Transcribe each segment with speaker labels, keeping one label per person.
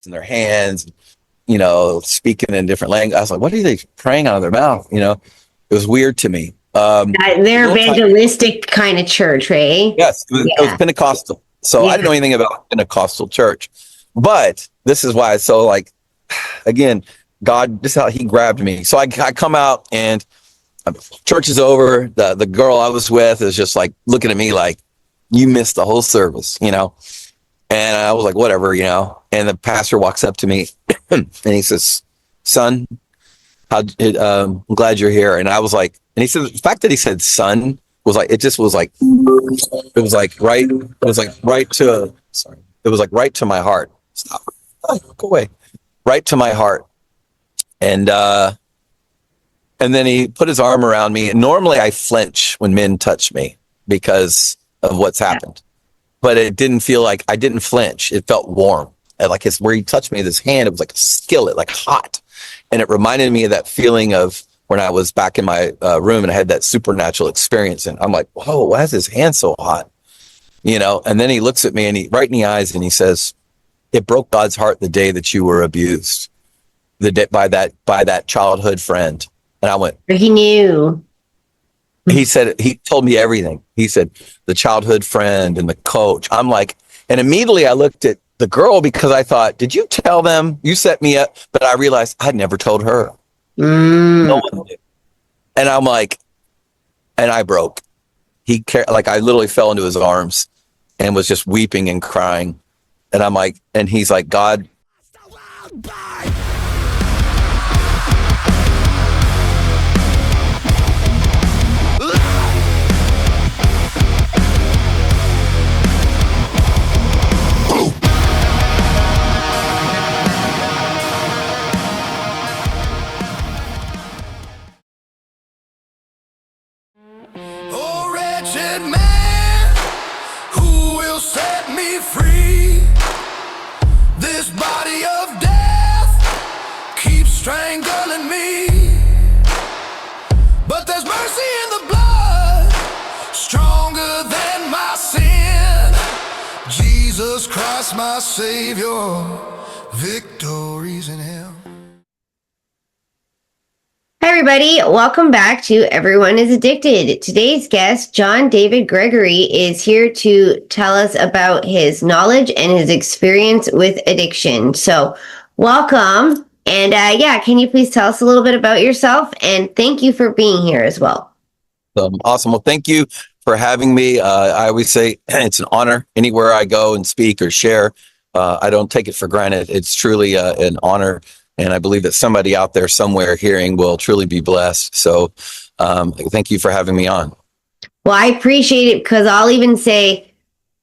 Speaker 1: in their hands, speaking in different language. I was like, what are they praying out of their mouth? It was weird to me. A
Speaker 2: They're
Speaker 1: little time,
Speaker 2: evangelistic kind of church, right?
Speaker 1: yes, it was
Speaker 2: Yeah.
Speaker 1: Pentecostal. So I
Speaker 2: Yeah.
Speaker 1: didn't know anything about Pentecostal church, but this is why it's so like, again, God, this is how he grabbed me. So I come out and church is over. The girl I was with is just like looking at me like, you missed the whole service. And I was like, whatever. And the pastor walks up to me and he says, son, I'm glad you're here. And I was like, and he said, the fact that he said son was like, it just was like, it was like right, it was like right to, sorry, it was like right to my heart. Stop. Oh, go away. Right to my heart. And then he put his arm around me. And normally I flinch when men touch me because of what's happened. But it didn't feel like I didn't flinch. It felt warm. And like where he touched me with his hand, it was like a skillet, like hot. And it reminded me of that feeling of when I was back in my room and I had that supernatural experience. And I'm like, whoa, why is his hand so hot? And then he looks at me and he right in the eyes and he says, it broke God's heart the day that you were abused, the day by that childhood friend. And I went,
Speaker 2: He knew.
Speaker 1: he said, he told me everything. He said, the childhood friend and the coach. I'm like, and immediately I looked at the girl because I thought, did you tell them you set me up? But I realized I'd never told her. No one did. And I'm like, and I broke. Like I literally fell into his arms and was just weeping and crying. And I'm like, and he's like, God.
Speaker 3: Oh, wretched man, who will set me free? This body of death keeps strangling me. But there's mercy in the blood, stronger than my sin. Jesus Christ, my Savior, victory's in Him.
Speaker 2: Hi, everybody. Welcome back to Everyone is Addicted. Today's guest, John David Gregory, is here to tell us about his knowledge and his experience with addiction. So welcome. And can you please tell us a little bit about yourself? And thank you for being here as well.
Speaker 1: Awesome. Well, thank you for having me. I always say it's an honor anywhere I go and speak or share. I don't take it for granted. It's truly an honor. And I believe that somebody out there somewhere hearing will truly be blessed. So thank you for having me on.
Speaker 2: Well, I appreciate it because I'll even say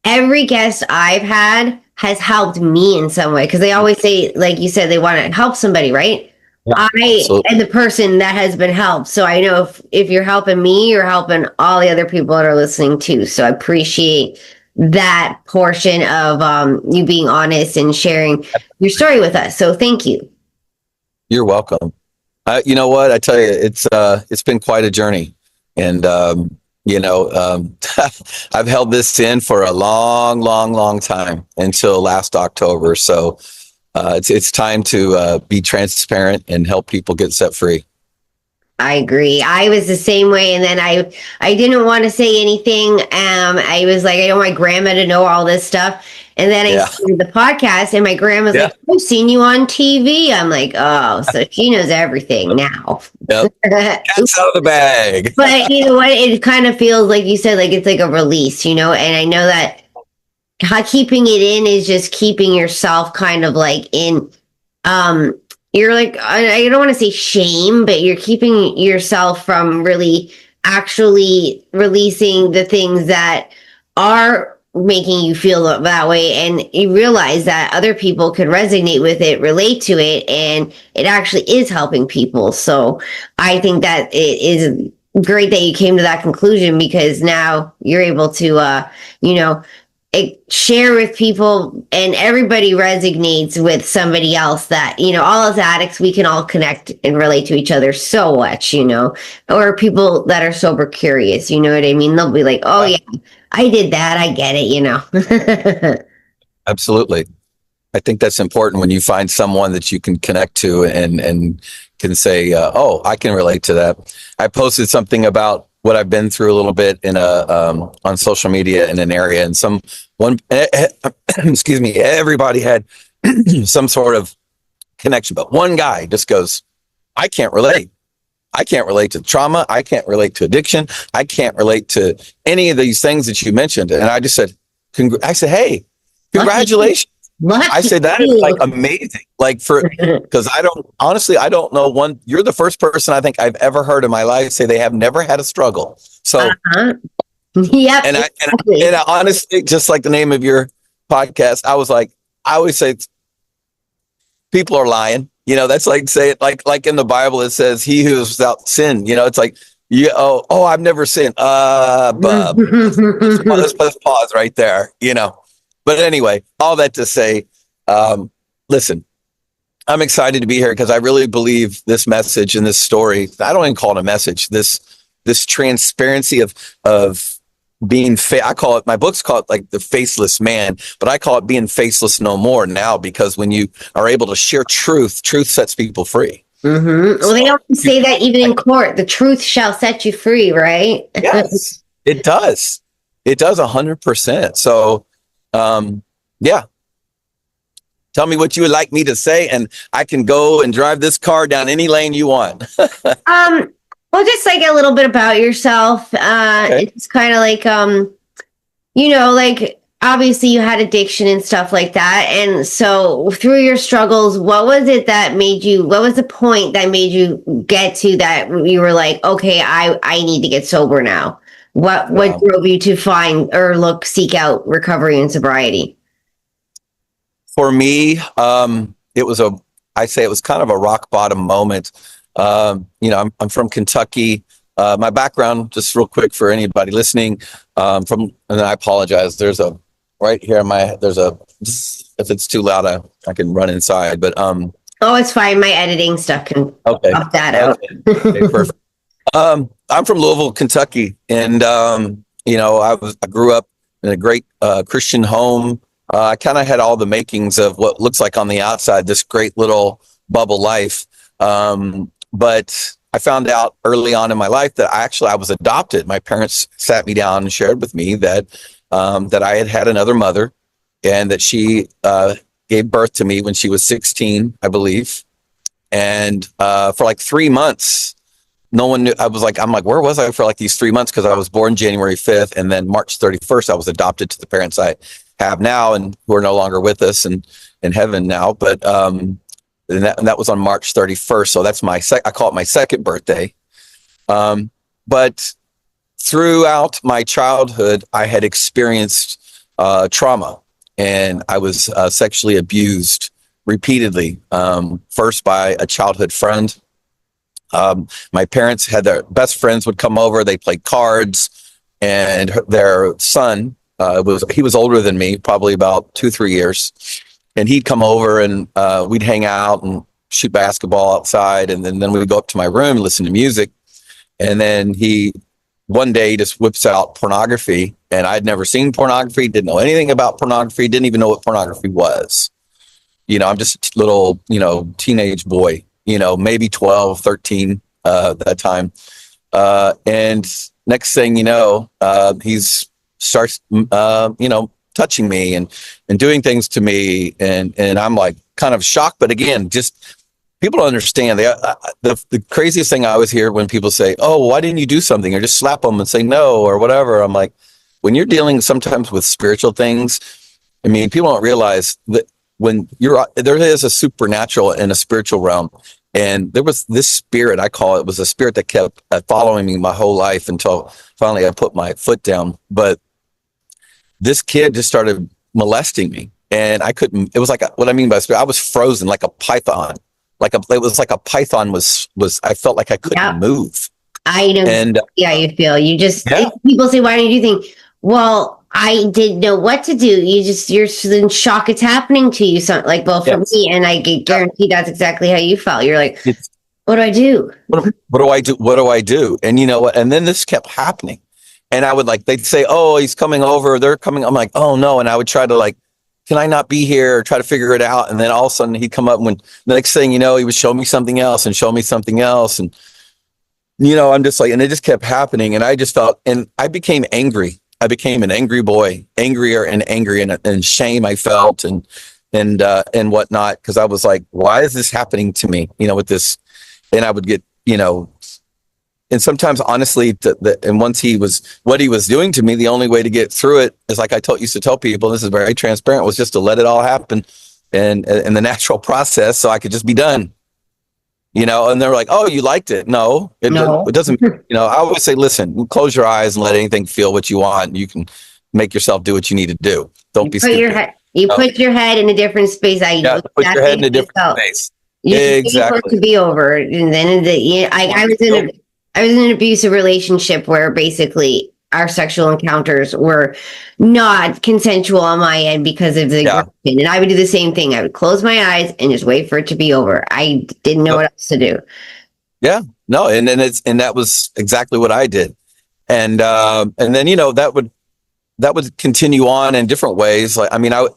Speaker 2: every guest I've had has helped me in some way. Because they always say, like you said, they want to help somebody, right?
Speaker 1: Yeah,
Speaker 2: I am the person that has been helped. So I know if you're helping me, you're helping all the other people that are listening too. So I appreciate that portion of you being honest and sharing your story with us. So thank you.
Speaker 1: You're welcome. You know what? I tell you, it's been quite a journey. And, I've held this in for a long, long, long time until last October. So it's time to be transparent and help people get set free.
Speaker 2: I agree. I was the same way. And then I didn't want to say anything. I was like, I don't want my grandma to know all this stuff. And then I started the podcast and my grandma's like, I've seen you on TV. I'm like, oh, so she knows everything now.
Speaker 1: Yep. Cat's out of the bag.
Speaker 2: But you know what? It kind of feels like you said, like it's like a release, and I know that keeping it in is just keeping yourself kind of like in, you're like, I don't want to say shame, but you're keeping yourself from really actually releasing the things that are making you feel that way. And you realize that other people can resonate with it, relate to it, and it actually is helping people. So I think that it is great that you came to that conclusion, because now you're able to, share with people, and everybody resonates with somebody else. That all as addicts, we can all connect and relate to each other so much, or people that are sober curious, you know what I mean? They'll be like, oh yeah, I did that, I get it.
Speaker 1: Absolutely. I think that's important when you find someone that you can connect to and can say, oh, I can relate to that. I posted something about what I've been through a little bit in on social media in an area, and excuse me, everybody had some sort of connection, but one guy just goes, I can't relate. I can't relate to trauma. I can't relate to addiction. I can't relate to any of these things that you mentioned. And I just said, hey, congratulations. I said, that is like amazing. Like because I don't know one, you're the first person I think I've ever heard in my life say they have never had a struggle. So,
Speaker 2: yeah.
Speaker 1: And I honestly, just like the name of your podcast, I was like, I always say people are lying. You know, that's like say it like in the Bible, it says he who is without sin, you know, it's like, I've never sinned. Bub. let's pause right there, you know. But anyway, all that to say, listen, I'm excited to be here because I really believe this message and this story, I don't even call it a message, this transparency of being I call it, my book's called like the Faceless Man, but I call it being faceless no more now, because when you are able to share truth sets people free.
Speaker 2: Mm-hmm. Well, they always say that even in court, the truth shall set you free, right?
Speaker 1: Yes, it does. It does 100%. So, yeah. Tell me what you would like me to say, and I can go and drive this car down any lane you want.
Speaker 2: Well, just like a little bit about yourself.
Speaker 1: Okay.
Speaker 2: It's kind of like, like obviously you had addiction and stuff like that. And so through your struggles, what was the point that made you get to that you were like, okay, I need to get sober now? What drove you to find or seek out recovery and sobriety?
Speaker 1: For me, it was kind of a rock bottom moment. I'm from Kentucky. My background, just real quick for anybody listening, and I apologize. There's a right here. If it's too loud, I can run inside. But
Speaker 2: oh, it's fine. My editing stuff can pop that out.
Speaker 1: Okay, perfect. I'm from Louisville, Kentucky, and I grew up in a great Christian home. I kind of had all the makings of what looks like on the outside this great little bubble life. But I found out early on in my life that I was adopted. My parents sat me down and shared with me that I had another mother, and that she gave birth to me when she was 16, I believe. And for like 3 months, no one knew. I'm like, where was I for like these 3 months? Because I was born January 5th, and then March 31st, I was adopted to the parents I have now, and who are no longer with us and in heaven now. But and that was on March 31st. So that's I call it my second birthday. But throughout my childhood, I had experienced trauma, and I was sexually abused repeatedly. First by a childhood friend. My parents had their best friends would come over. They played cards, and their son, he was older than me, probably about 2-3 years. And he'd come over, and we'd hang out and shoot basketball outside. And then we'd go up to my room and listen to music. And then one day just whips out pornography, and I'd never seen pornography, didn't know anything about pornography, didn't even know what pornography was. I'm just a little, teenage boy, maybe 12, 13 at that time. And next thing you know, he starts, touching me and doing things to me. And I'm like kind of shocked. But again, just people don't understand. The craziest thing I always hear when people say, oh, why didn't you do something? Or just slap them and say no or whatever. I'm like, when you're dealing sometimes with spiritual things, I mean, people don't realize that there is a supernatural and a spiritual realm. And there was this spirit, I call it, was a spirit that kept following me my whole life until finally I put my foot down. But this kid just started molesting me, and I couldn't. It was like what I mean by spirit. I was frozen like a python. It was like a python was. I felt like I couldn't move.
Speaker 2: I know. And you feel. You just people say, "Why don't you do things?" Well, I didn't know what to do. You're in shock. It's happening to you. For me, and I guarantee that's exactly how you felt. You're like, what do I do?
Speaker 1: What do I do? What do I do? And you know what? And then this kept happening. And I would they'd say, oh, he's coming over. They're coming. I'm like, oh no. And I would try to can I not be here? Try to figure it out. And then all of a sudden he'd come up when the next thing, you know, he would show me something else and show me something else. And, you know, I'm just like, and it just kept happening. And I just felt, and I became angry. I became an angry boy, angrier and angry, and shame I felt and whatnot. Cause I was like, why is this happening to me? You know, with this, and I would get, you know, and sometimes honestly, and once what he was doing to me, the only way to get through it is like I used to tell people, this is very transparent, was just to let it all happen and the natural process so I could just be done, you know. And they're like, oh, you liked it. No, it doesn't, you know. I always say, listen, close your eyes and let anything feel what you want. You can make yourself do what you need to do. Don't be stupid.
Speaker 2: Put your head in a different space.
Speaker 1: Put your head in a different space.
Speaker 2: Exactly. For it to be over. And then I was in an abusive relationship where basically our sexual encounters were not consensual on my end because of the aggression. And I would do the same thing. I would close my eyes and just wait for it to be over. I didn't know what else to do. Yeah,
Speaker 1: no. And that was exactly what I did. And then, you know, that would continue on in different ways. Like, I mean, I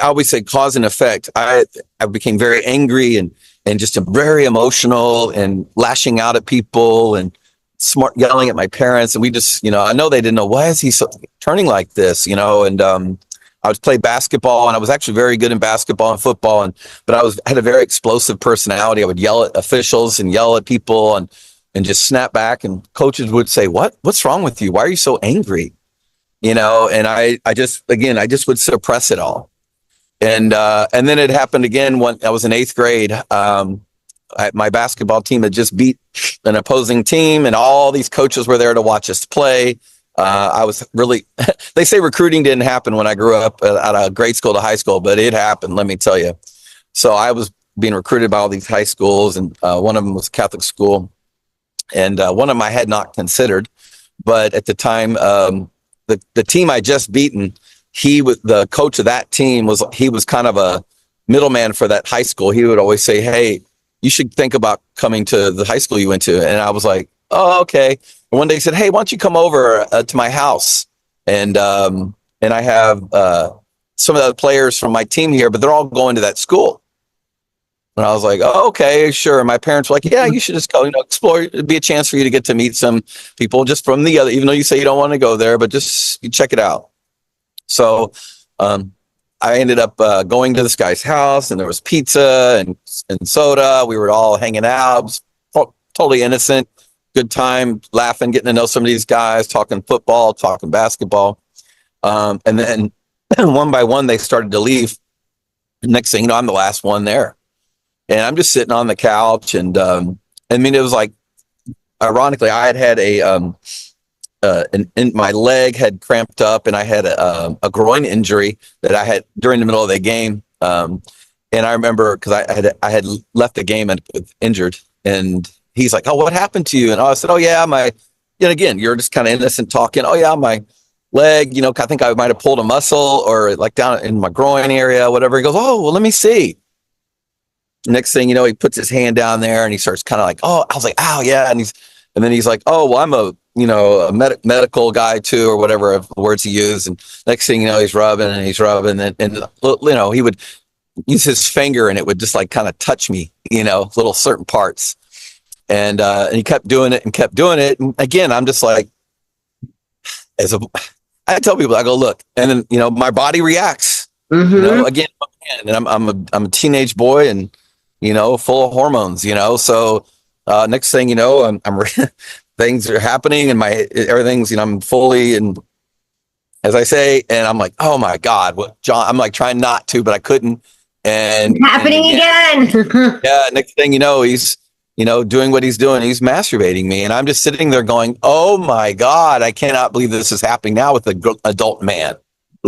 Speaker 1: always say cause and effect. I became very angry and just very emotional and lashing out at people and yelling at my parents. And we just, you know, I know they didn't know, why is he turning like this, you know? And I would play basketball, and I was actually very good in basketball and football. But I had a very explosive personality. I would yell at officials and yell at people and just snap back. And coaches would say, what's wrong with you? Why are you so angry? You know, and I just would suppress it all. And then it happened again when I was in 8th grade. My basketball team had just beat an opposing team, and all these coaches were there to watch us play. I was really, they say recruiting didn't happen when I grew up out of grade school to high school, but it happened, let me tell you. So I was being recruited by all these high schools, and one of them was a Catholic school, and one of them I had not considered. But at the time, the team I just beaten, the coach of that team was kind of a middleman for that high school. He would always say, hey, you should think about coming to the high school you went to. And I was like, oh, okay. And one day he said, hey, why don't you come over to my house? And I have some of the players from my team here, but they're all going to that school. And I was like, oh, okay, sure. And my parents were like, yeah, you should just go, you know, explore. It'd be a chance for you to get to meet some people just from the other, even though you say you don't want to go there, but just you check it out. So I ended up going to this guy's house, and there was pizza and soda. We were all hanging out. Totally innocent, good time, laughing, getting to know some of these guys, talking football, talking basketball. And then one by one, they started to leave. Next thing you know, I'm the last one there. And I'm just sitting on the couch. And I mean, it was like, ironically, I had my leg had cramped up, and I had a groin injury that I had during the middle of the game. And I remember because I had left the game and injured, and he's like, oh, what happened to you? And I said, oh yeah, and again, you're just kind of innocent talking. Oh yeah, my leg, you know, I think I might have pulled a muscle or like down in my groin area, whatever. He goes, oh, well, let me see. Next thing you know, he puts his hand down there and he starts kind of like, oh, I was like, oh yeah. And then he's like, oh, well, I'm a medical guy too, or whatever words he used. And next thing you know, he's rubbing and you know, he would use his finger and it would just like kind of touch me, you know, little certain parts. And he kept doing it and kept doing it. And again, I'm just like, I tell people, I go, look, and then, you know, my body reacts, you know, again, and I'm a teenage boy and, you know, full of hormones, you know, so next thing you know, I'm things are happening and everything's, you know, I'm fully, and as I say, and I'm like, oh my God, what, John, I'm like trying not to, but I couldn't. And
Speaker 2: happening again.
Speaker 1: Yeah. Next thing you know, he's, you know, doing what he's doing. He's masturbating me. And I'm just sitting there going, oh my God, I cannot believe this is happening now with an adult man.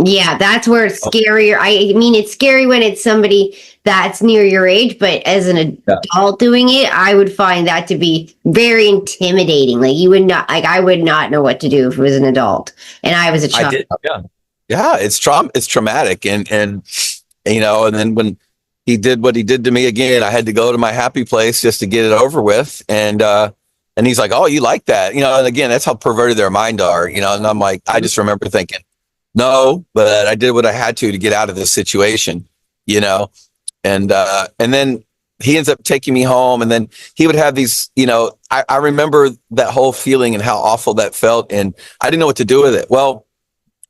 Speaker 2: Yeah, that's where it's scarier. I mean, it's scary when it's somebody that's near your age, but as an adult doing it, I would find that to be very intimidating. Like I would not know what to do if it was an adult and I was a child.
Speaker 1: Yeah, it's traumatic. And, you know, and then when he did what he did to me again, I had to go to my happy place just to get it over with. And he's like, oh, you like that? You know, and again, that's how perverted their mind are, you know, and I'm like, I just remember thinking, No, but I did what I had to get out of this situation, you know, and then he ends up taking me home, and then he would have these, I remember that whole feeling and how awful that felt. And I didn't know what to do with it. Well,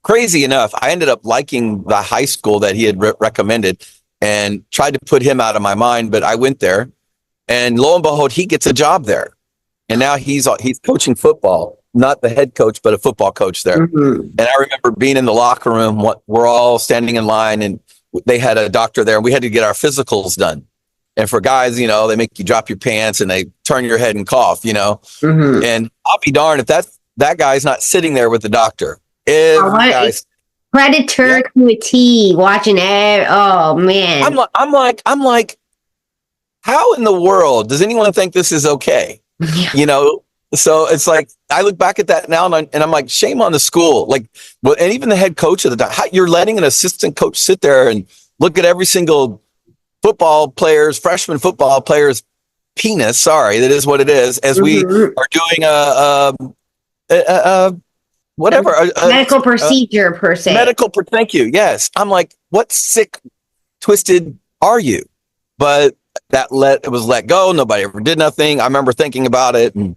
Speaker 1: crazy enough, I ended up liking the high school that he had recommended and tried to put him out of my mind. But I went there, and lo and behold, he gets a job there. And now he's coaching football, not the head coach, but a football coach there.
Speaker 2: Mm-hmm.
Speaker 1: And I remember being in the locker room, we're all standing in line, and they had a doctor there, and we had to get our physicals done. And for guys, they make you drop your pants and they turn your head and cough,
Speaker 2: Mm-hmm.
Speaker 1: And I'll be darned if that guy's not sitting there with the doctor.
Speaker 2: Predator
Speaker 1: Yeah.
Speaker 2: to a T, watching oh man.
Speaker 1: I'm like, how in the world does anyone think this is okay?
Speaker 2: Yeah.
Speaker 1: So it's like, I look back at that now and I'm like, shame on the school. Like, well, and even the head coach of the time, you're letting an assistant coach sit there and look at every single freshman football player's penis. Sorry, that is what it is. As we
Speaker 2: Mm-hmm.
Speaker 1: are doing whatever
Speaker 2: Medical procedure per se.
Speaker 1: Thank you. Yes, I'm like, what sick, twisted are you? But it was let go. Nobody ever did nothing. I remember thinking about it. And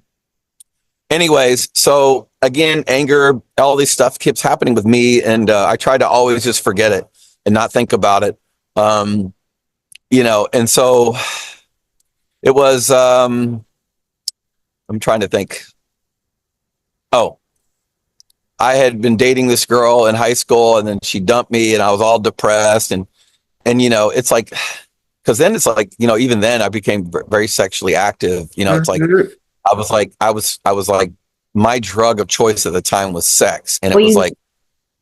Speaker 1: anyways, so again, anger, all this stuff keeps happening with me, and I try to always just forget it and not think about it. And so it was, I'm trying to think. Oh, I had been dating this girl in high school, and then she dumped me, and I was all depressed. And it's like, because then it's like, even then I became very sexually active. It's like, I was like, my drug of choice at the time was sex. And it was like,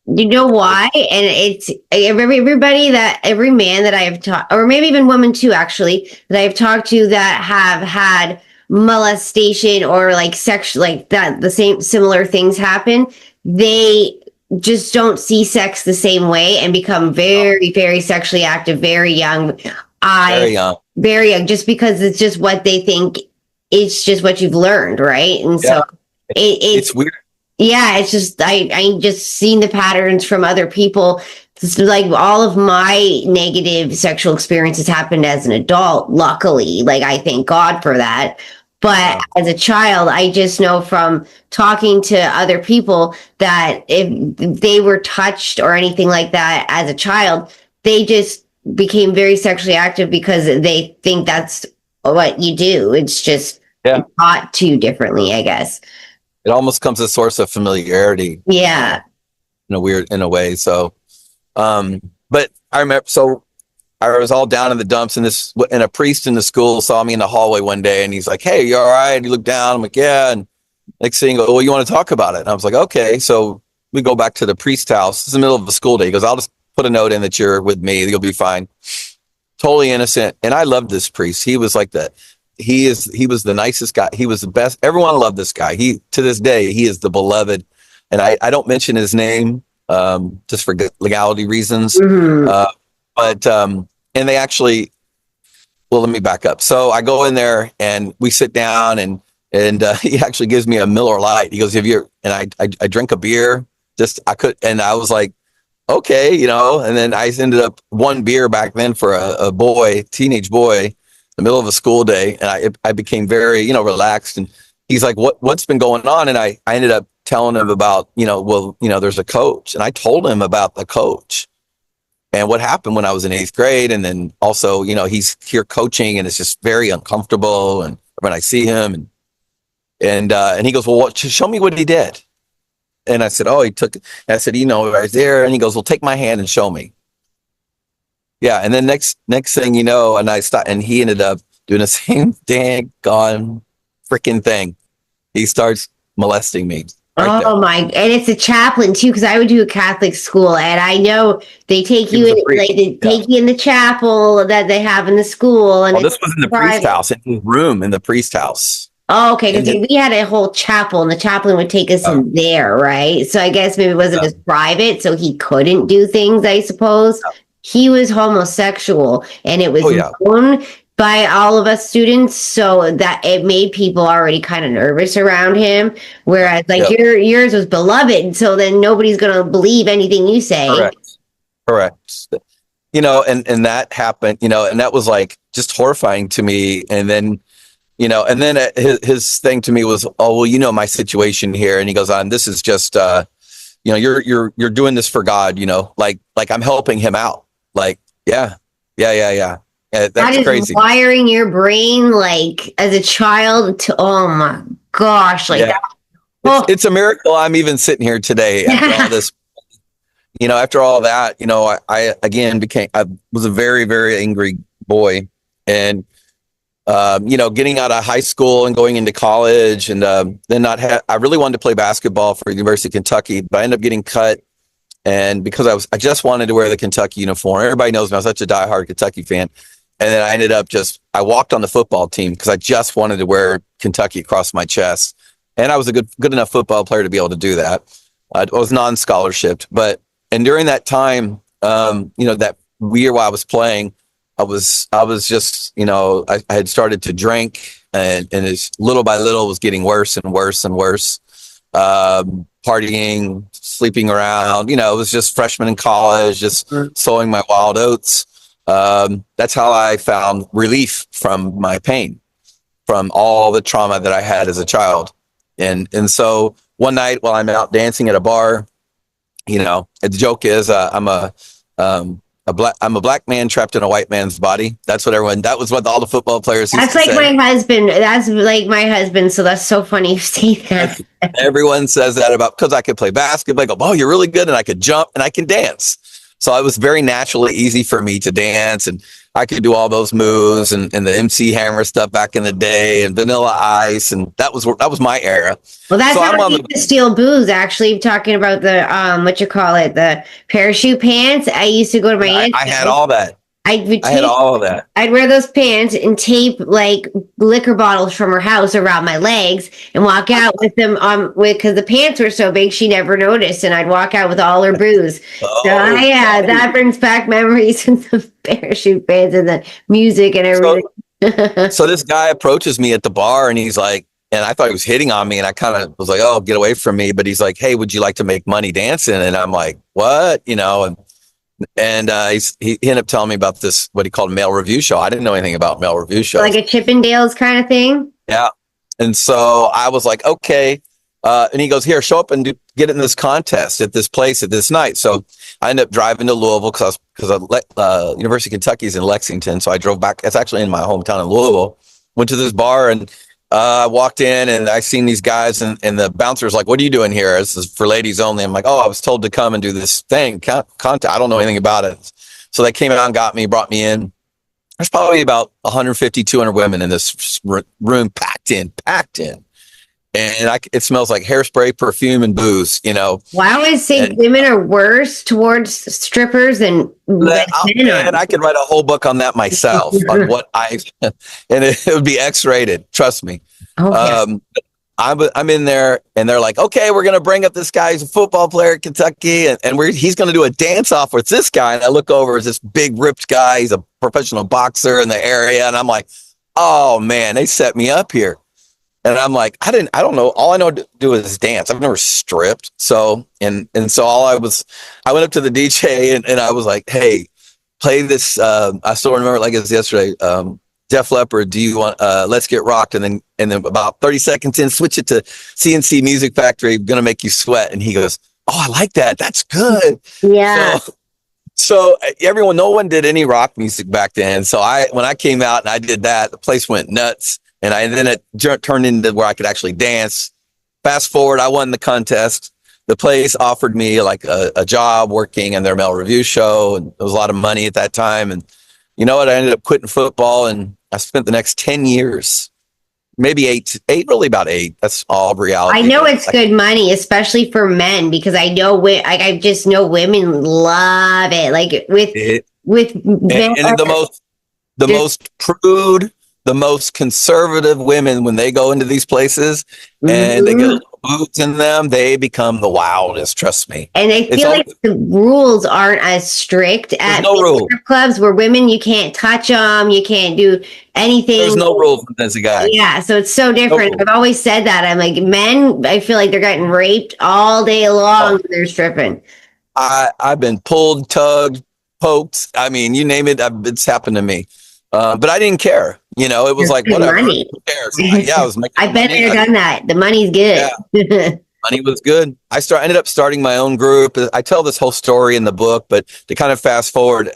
Speaker 2: you know why? And it's every man that I have talked, or maybe even women too, actually, that I've talked to that have had molestation or like sex, like that, the same similar things happen. They just don't see sex the same way and become very, very sexually active, very young. Very young, just because it's just what they think. It's just what you've learned, right? And so it's
Speaker 1: weird.
Speaker 2: Yeah, it's just I just seen the patterns from other people. It's like all of my negative sexual experiences happened as an adult, luckily. Like, I thank God for that. But as a child, I just know from talking to other people that if they were touched or anything like that as a child, they just became very sexually active because they think that's what you do. It's just taught to differently, I guess.
Speaker 1: It almost comes a source of familiarity.
Speaker 2: Yeah.
Speaker 1: In a way. So, but I remember, so I was all down in the dumps, and a priest in the school saw me in the hallway one day, and he's like, "Hey, you all right?" And he looked down. I'm like, "Yeah." And next thing, he goes, "Well, you want to talk about it?" And I was like, "Okay." So we go back to the priest's house. It's the middle of the school day. He goes, "I'll just put a note in that you're with me. You'll be fine." Totally innocent. And I loved this priest. He was like that. He was the nicest guy. He was the best. Everyone loved this guy. To this day, he is the beloved. And I don't mention his name, just for legality reasons.
Speaker 2: Mm-hmm.
Speaker 1: And they actually, well, let me back up. So I go in there and we sit down, and he actually gives me a Miller Lite. He goes, and I drink a beer. And I was like, okay, and then I ended up one beer back then for a teenage boy, the middle of a school day. And I became very, relaxed. And he's like, what's been going on? And I ended up telling him about, there's a coach. And I told him about the coach and what happened when I was in 8th grade. And then also, he's here coaching, and it's just very uncomfortable. And when I see him and he goes, well, show me what he did. And I said, he took it. And I said, right there. And he goes, well, take my hand and show me. Yeah. And then next thing you know, and I stopped, and he ended up doing the same dang gone freaking thing. He starts molesting me.
Speaker 2: My! And it's a chaplain too, because I would do a Catholic school, and I know they take you in, take you in the chapel that they have in the school. And
Speaker 1: this was in the priest house, in his room in the priest house.
Speaker 2: Oh, okay. Because we had a whole chapel, and the chaplain would take us in there, right? So I guess maybe it wasn't as private, so he couldn't do things, I suppose. he was homosexual, and it was
Speaker 1: Oh yeah.
Speaker 2: known by all of us students, so that it made people already kind of nervous around him. Whereas like
Speaker 1: Yep.
Speaker 2: yours was beloved, so then nobody's gonna believe anything you say.
Speaker 1: Correct. You know, and that happened, you know, and that was like just horrifying to me. And then, you know, and then his thing to me was, oh, well, you know, my situation here. And he goes on, this is just, you know, you're doing this for God, you know, like I'm helping him out. Like, yeah. Yeah,
Speaker 2: That
Speaker 1: that's
Speaker 2: is
Speaker 1: crazy.
Speaker 2: wiring your brain like as a child to, oh my gosh, like
Speaker 1: Yeah.
Speaker 2: that. Oh,
Speaker 1: It's a miracle I'm even sitting here today after all this. You know, after all that, you know, I again I was a very, very angry boy. And, you know, getting out of high school and going into college and then I really wanted to play basketball for University of Kentucky, but I ended up getting cut. And because I just wanted to wear the Kentucky uniform. Everybody knows me. I was such a diehard Kentucky fan. And then I ended up I walked on the football team because I just wanted to wear Kentucky across my chest. And I was a good enough football player to be able to do that. I was non-scholarshiped, and during that time, you know, that year while I was playing, I was just, you know, I had started to drink, and it's little by little was getting worse and worse and worse. Partying, sleeping around, you know, it was just freshman in college, just sowing my wild oats. That's how I found relief from my pain, from all the trauma that I had as a child. And so one night while I'm out dancing at a bar, you know, the joke is I'm a black man trapped in a white man's body. That was what all the football players used
Speaker 2: that's
Speaker 1: to
Speaker 2: like
Speaker 1: say.
Speaker 2: my husband. That's like my husband. So that's so funny you say that.
Speaker 1: Everyone says that about, because I could play basketball. I go, oh, you're really good, and I could jump and I can dance. So it was very naturally easy for me to dance, and I could do all those moves and the MC Hammer stuff back in the day, and Vanilla Ice, and that was my era.
Speaker 2: Well, that's
Speaker 1: So
Speaker 2: how I used to steal booze. Actually, talking about the the parachute pants. I used to go to my aunt's.
Speaker 1: I had all that.
Speaker 2: I
Speaker 1: had all of that.
Speaker 2: I'd wear those pants and tape like liquor bottles from her house around my legs and walk out with them because the pants were so big she never noticed, and I'd walk out with all her booze.
Speaker 1: Oh,
Speaker 2: so yeah, that brings back memories of the parachute pants and the music and everything.
Speaker 1: So this guy approaches me at the bar, and he's like, and I thought he was hitting on me, and I kind of was like, oh, get away from me. But he's like, hey, would you like to make money dancing? And I'm like, what? You know, and he ended up telling me about this, what he called male review show. I didn't know anything about male review shows.
Speaker 2: Like a Chippendales kind of thing?
Speaker 1: Yeah. And so I was like, okay. And he goes, here, show up and get in this contest at this place at this night. So I ended up driving to Louisville because University of Kentucky is in Lexington. So I drove back. It's actually in my hometown in Louisville. Went to this bar, and I walked in, and I seen these guys, and the bouncer's like, what are you doing here? This is for ladies only. I'm like, oh, I was told to come and do this thing. I don't know anything about it. So they came out and got me, brought me in. There's probably about 150, 200 women in this room, packed in. And it smells like hairspray, perfume, and booze, you know.
Speaker 2: Well, I always say women are worse towards strippers than men.
Speaker 1: And I could write a whole book on that myself, on what and it would be X-rated. Trust me.
Speaker 2: Okay.
Speaker 1: I'm in there, and they're like, okay, we're going to bring up this guy who's a football player at Kentucky, and he's going to do a dance off with this guy. And I look over, it's this big ripped guy. He's a professional boxer in the area. And I'm like, oh man, they set me up here. And I'm like, I don't know. All I know to do is dance. I've never stripped. So, and so I went up to the DJ, and I was like, hey, play this. I still remember it like it was yesterday. Def Leppard, do you want, Let's Get Rocked? And then about 30 seconds in, switch it to CNC Music Factory, Gonna Make You Sweat. And he goes, oh, I like that. That's good.
Speaker 2: Yeah.
Speaker 1: So no one did any rock music back then. So when I came out and I did that, the place went nuts. And then it turned into where I could actually dance. Fast forward, I won the contest. The place offered me like a job working in their male review show. And there was a lot of money at that time. And you know what? I ended up quitting football, and I spent the next 10 years, maybe eight, really about 8. That's all reality.
Speaker 2: I know it's good money, especially for men, because I know I just know women love it. Like with men,
Speaker 1: and the most prude, the most conservative women, when they go into these places and they get a little boots in them, they become the wildest. Trust me.
Speaker 2: And I
Speaker 1: It's
Speaker 2: feel
Speaker 1: all,
Speaker 2: like the rules aren't as strict
Speaker 1: there's
Speaker 2: at
Speaker 1: no
Speaker 2: big
Speaker 1: rule.
Speaker 2: strip clubs where women, you can't touch them, you can't do
Speaker 1: There's
Speaker 2: anything.
Speaker 1: no rules as a guy.
Speaker 2: Yeah, so it's so
Speaker 1: No
Speaker 2: different.
Speaker 1: rules.
Speaker 2: I've always said that. I'm like, men, I feel like they're getting raped all day long
Speaker 1: Oh,
Speaker 2: when they're stripping.
Speaker 1: I've been pulled, tugged, poked. I mean, you name it, it's happened to me. But I didn't care. You know, it was
Speaker 2: It's
Speaker 1: like
Speaker 2: good
Speaker 1: whatever.
Speaker 2: money.
Speaker 1: Who cares? Yeah, I was making
Speaker 2: I've been
Speaker 1: money.
Speaker 2: there, done that. The money's
Speaker 1: Yeah,
Speaker 2: good.
Speaker 1: money was good. Ended up starting my own group. I tell this whole story in the book, but to kind of fast forward,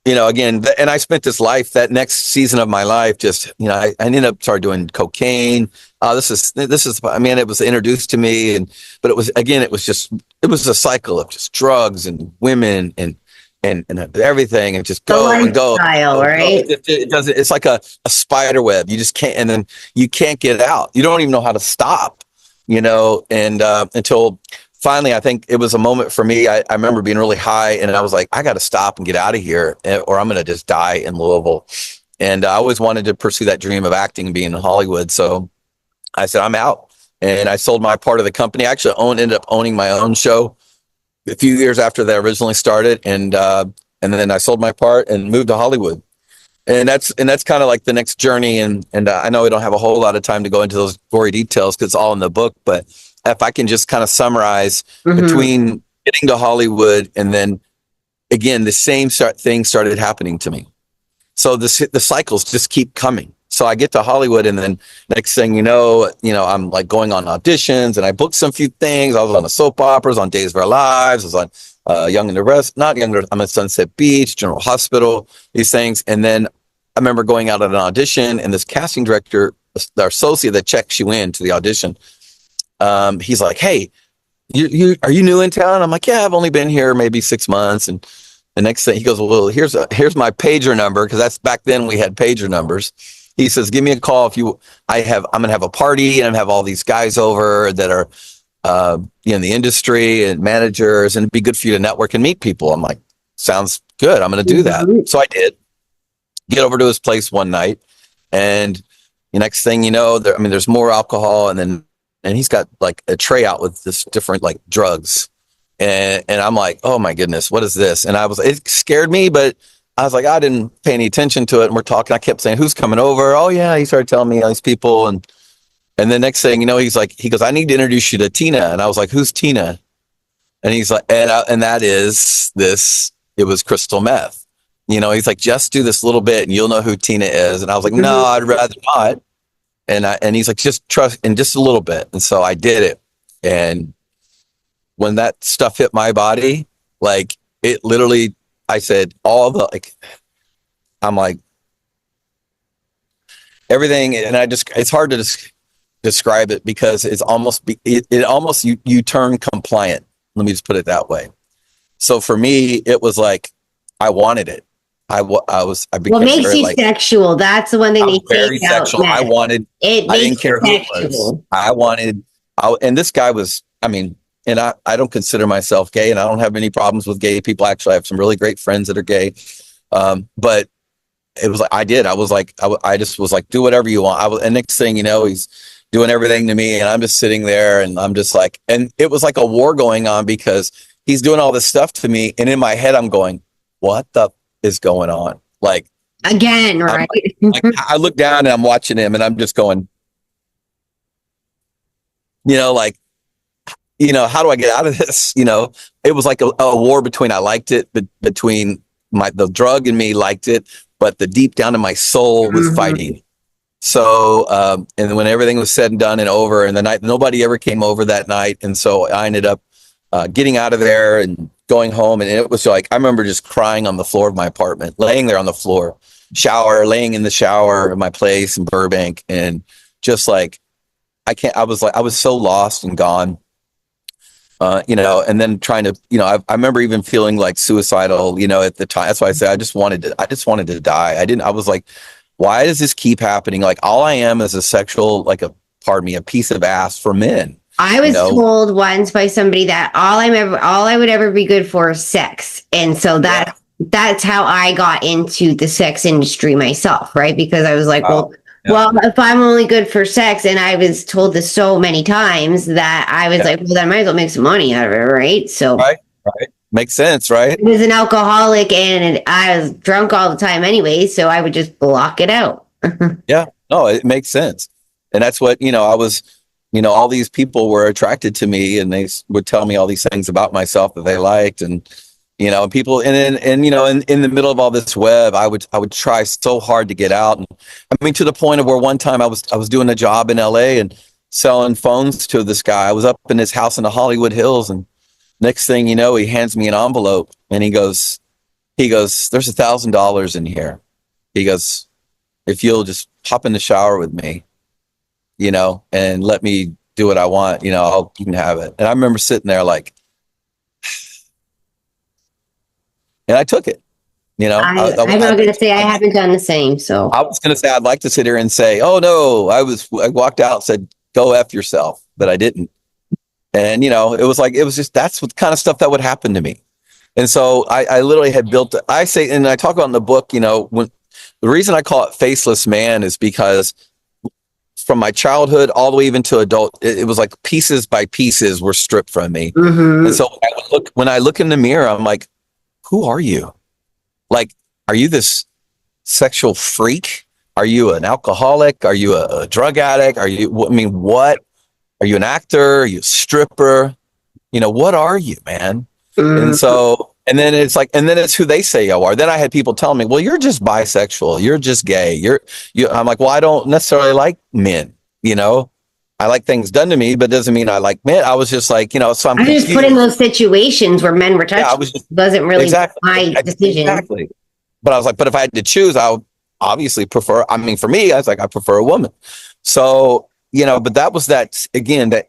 Speaker 1: again, and I spent this life, that next season of my life, just, I ended up started doing cocaine. I mean, it was introduced to me, but it was, again, it was a cycle of just drugs and women and everything, and just
Speaker 2: The
Speaker 1: go and go.
Speaker 2: lifestyle, right?
Speaker 1: It doesn't, it's like a spider web. You just can't, and then you can't get out. You don't even know how to stop, and until finally, I think it was a moment for me. I remember being really high, and I was like, I got to stop and get out of here, or I'm going to just die in Louisville. And I always wanted to pursue that dream of acting and being in Hollywood. So I said, I'm out. And I sold my part of the company. I actually ended up owning my own show a few years after that originally started. And then I sold my part and moved to Hollywood. And that's kind of like the next journey. And I know we don't have a whole lot of time to go into those gory details because it's all in the book, but if I can just kind of summarize between getting to Hollywood and then again, the same thing started happening to me. So the cycles just keep coming. So I get to Hollywood, and then next thing I'm like going on auditions, and I booked some few things. I was on the soap operas, on Days of Our Lives. I was on Young and the Rest, not Young. I'm at Sunset Beach, General Hospital, these things. And then I remember going out at an audition, and this casting director, the associate that checks you in to the audition, he's like, "Hey, you are you new in town?" I'm like, "Yeah, I've only been here maybe 6 months." And the next thing he goes, "Well, here's my pager number," because that's back then we had pager numbers. He says, "Give me a call if I'm gonna have a party, and I'm gonna have all these guys over that are in the industry and managers, and it'd be good for you to network and meet people." I'm like, "Sounds good. I'm gonna do that." So I did get over to his place one night, and the next thing you know, there's more alcohol, and he's got like a tray out with this different like drugs. And I'm like, "Oh my goodness, what is this?" And it scared me, but I was like, I didn't pay any attention to it. And we're talking, I kept saying, "Who's coming over?" "Oh yeah." He started telling me all these people. And the next thing you know, he goes, "I need to introduce you to Tina." And I was like, "Who's Tina?" And he's like, and that is this, it was crystal meth. He's like, "Just do this little bit and you'll know who Tina is." And I was like, "No, I'd rather not." And he's like, "Just trust in just a little bit." And so I did it. And when that stuff hit my body, like it literally, I said I'm like everything. And it's hard to describe it because it's almost, you turn compliant. Let me just put it that way. So for me, it was like, I wanted it. I became
Speaker 2: What makes
Speaker 1: very,
Speaker 2: you
Speaker 1: like,
Speaker 2: sexual? That's the one thing
Speaker 1: I was
Speaker 2: they
Speaker 1: very
Speaker 2: take out.
Speaker 1: sexual. I didn't care who it was.
Speaker 2: Sexual.
Speaker 1: And this guy was, and I don't consider myself gay, and I don't have any problems with gay people. Actually, I have some really great friends that are gay. But it was like, I just was like, "Do whatever you want." And next thing you know, he's doing everything to me, and I'm just sitting there, and I'm just like, and it was like a war going on because he's doing all this stuff to me. And in my head, I'm going, "What the is going on?" Like,
Speaker 2: Again, right?
Speaker 1: like I look down and I'm watching him, and I'm just going, like, how do I get out of this? It was like a war between, I liked it, but between the drug and me liked it, but the deep down in my soul was fighting. So, and when everything was said and done and over, and the night, nobody ever came over that night. And so I ended up getting out of there and going home. And it was like, I remember just crying on the floor of my apartment, laying there on the floor, laying in the shower of my place in Burbank. And just like, I was so lost and gone. And then trying to, I remember even feeling like suicidal, at the time. That's why I say I just wanted to die. I was like, why does this keep happening? Like, all I am is a piece of ass for men.
Speaker 2: I was told once by somebody that all I would ever be good for is sex. And so that's how I got into the sex industry myself, right? Because I was like, well, Well, if I'm only good for sex, and I was told this so many times that I was like, well, then I might as well make some money out of it, right? So,
Speaker 1: right. Makes sense, right?
Speaker 2: I was an alcoholic and I was drunk all the time anyway, so I would just block it out.
Speaker 1: Yeah, no, it makes sense. And that's what, I was, all these people were attracted to me and they would tell me all these things about myself that they liked. And, and people, in the middle of all this web, I would try so hard to get out. And I mean, to the point of where one time I was doing a job in LA and selling phones to this guy. I was up in his house in the Hollywood Hills. And next thing you know, he hands me an envelope and he goes, there's $1,000 in here. He goes, if you'll just hop in the shower with me, and let me do what I want, you can have it. And I remember sitting there like, and I took it,
Speaker 2: I'm not going to say I haven't done the same. So
Speaker 1: I was going to say, I'd like to sit here and say, oh no, I walked out and said, go F yourself, but I didn't. And, it was just, that's what kind of stuff that would happen to me. And so I literally had built, I say, and I talk about in the book, when the reason I call it Faceless Man is because from my childhood all the way even to adult, it was like pieces by pieces were stripped from me.
Speaker 2: Mm-hmm.
Speaker 1: And so when I look in the mirror, I'm like, who are you? Like, are you this sexual freak? Are you an alcoholic? Are you a drug addict? What? Are you an actor? Are you a stripper? What are you, man?
Speaker 2: Mm-hmm.
Speaker 1: And so, and then it's who they say you are. Then I had people telling me, well, you're just bisexual. You're just gay. I'm like, well, I don't necessarily like men, I like things done to me, but it doesn't mean I like men. I was just like, so I'm
Speaker 2: just put in those situations where men were touched. Yeah, wasn't really my decision.
Speaker 1: Exactly. But I was like, but if I had to choose, I would obviously prefer, for me, I was like, I prefer a woman. So, but that was that struggle.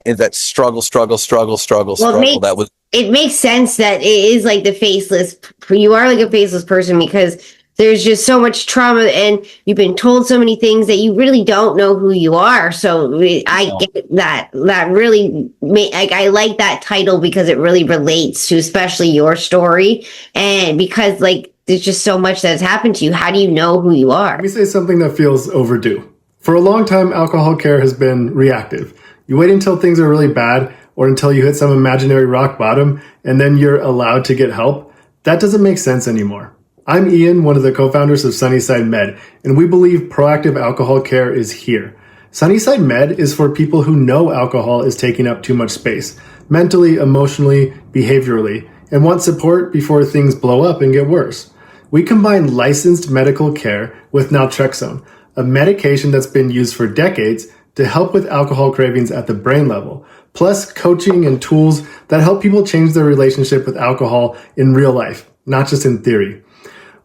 Speaker 1: Well,
Speaker 2: it makes sense that it is like the faceless, you are like a faceless person because there's just so much trauma and you've been told so many things that you really don't know who you are. So I get that really, I like that title because it really relates to especially your story. And because there's just so much that's happened to you. How do you know who you are?
Speaker 4: Let me say something that feels overdue. For a long time, alcohol care has been reactive. You wait until things are really bad or until you hit some imaginary rock bottom and then you're allowed to get help. That doesn't make sense anymore. I'm Ian, one of the co-founders of Sunnyside Med, and we believe proactive alcohol care is here. Sunnyside Med is for people who know alcohol is taking up too much space, mentally, emotionally, behaviorally, and want support before things blow up and get worse. We combine licensed medical care with naltrexone, a medication that's been used for decades to help with alcohol cravings at the brain level, plus coaching and tools that help people change their relationship with alcohol in real life, not just in theory.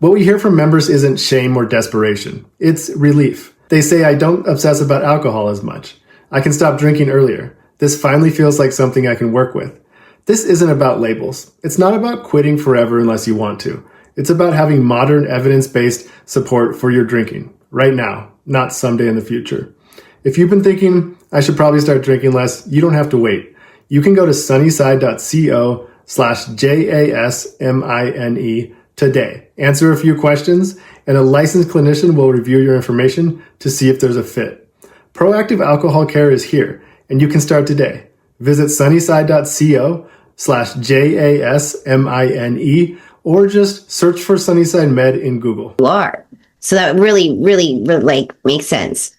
Speaker 4: What we hear from members isn't shame or desperation. It's relief. They say, I don't obsess about alcohol as much. I can stop drinking earlier. This finally feels like something I can work with. This isn't about labels. It's not about quitting forever unless you want to. It's about having modern evidence-based support for your drinking right now, not someday in the future. If you've been thinking, I should probably start drinking less, you don't have to wait. You can go to sunnyside.co/JASMINE today. Answer a few questions, and a licensed clinician will review your information to see if there's a fit. Proactive alcohol care is here, and you can start today. Visit sunnyside.co/JASMINE or just search for Sunnyside Med in Google.
Speaker 2: You are. So that really, really, makes sense.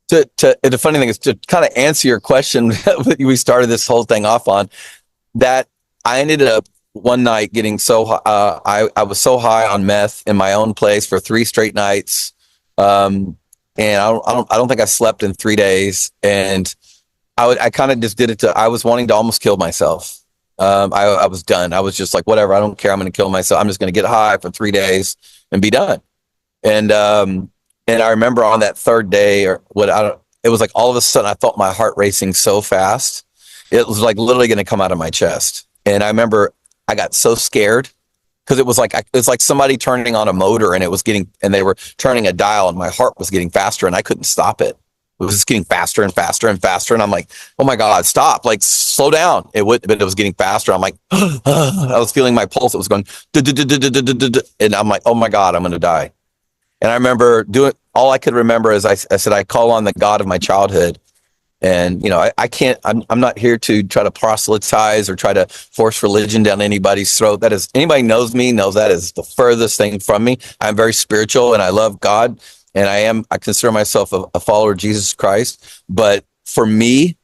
Speaker 1: The funny thing is to kind of answer your question, we started this whole thing off on that. I ended up one night getting I was so high on meth in my own place for 3 straight nights. And I don't think I slept in 3 days. And I kind of just did it I was wanting to almost kill myself. I was done. I was just like, whatever, I don't care. I'm going to kill myself. I'm just going to get high for 3 days and be done. And I remember on that third day it was like all of a sudden I felt my heart racing so fast. It was like literally going to come out of my chest. And I remember I got so scared because it was like somebody turning on a motor and they were turning a dial and my heart was getting faster and I couldn't stop it. It was just getting faster and faster and faster. And I'm like, oh my God, stop, slow down. But it was getting faster. I'm like, I was feeling my pulse. It was going, and I'm like, oh my God, I'm going to die. And I remember all I could remember is I said, I call on the God of my childhood. And, you know, I can't, I'm not here to try to proselytize or try to force religion down anybody's throat. That is, anybody knows me knows that is the furthest thing from me. I'm very spiritual and I love God. And I consider myself a follower of Jesus Christ. But for me,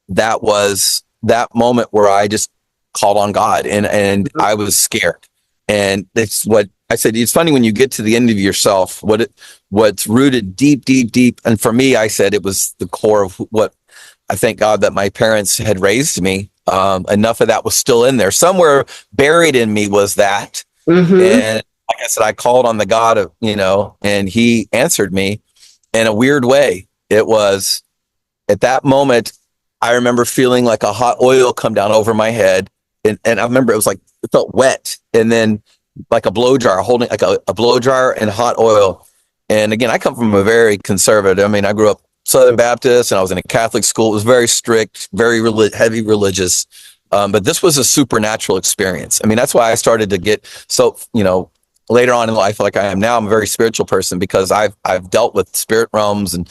Speaker 1: that was that moment where I just called on God and I was scared. And that's what I said. It's funny when you get to the end of yourself, what's rooted deep, deep, deep. And for me, I said it was the core of what I thank God that my parents had raised me. Enough of that was still in there. Somewhere buried in me was that. And like I said, I called on the God of, you know, and he answered me in a weird way. It was at that moment, I remember feeling like a hot oil come down over my head. And I remember it was like, it felt wet. And then like a blow dryer, holding like a blow dryer and hot oil. And again, I come from a very conservative. I mean, I grew up Southern Baptist and I was in a Catholic school. It was very strict, very heavy religious. But this was a supernatural experience. I mean, that's why I started to get so, you know, later on in life, like I am now, I'm a very spiritual person because I've dealt with spirit realms and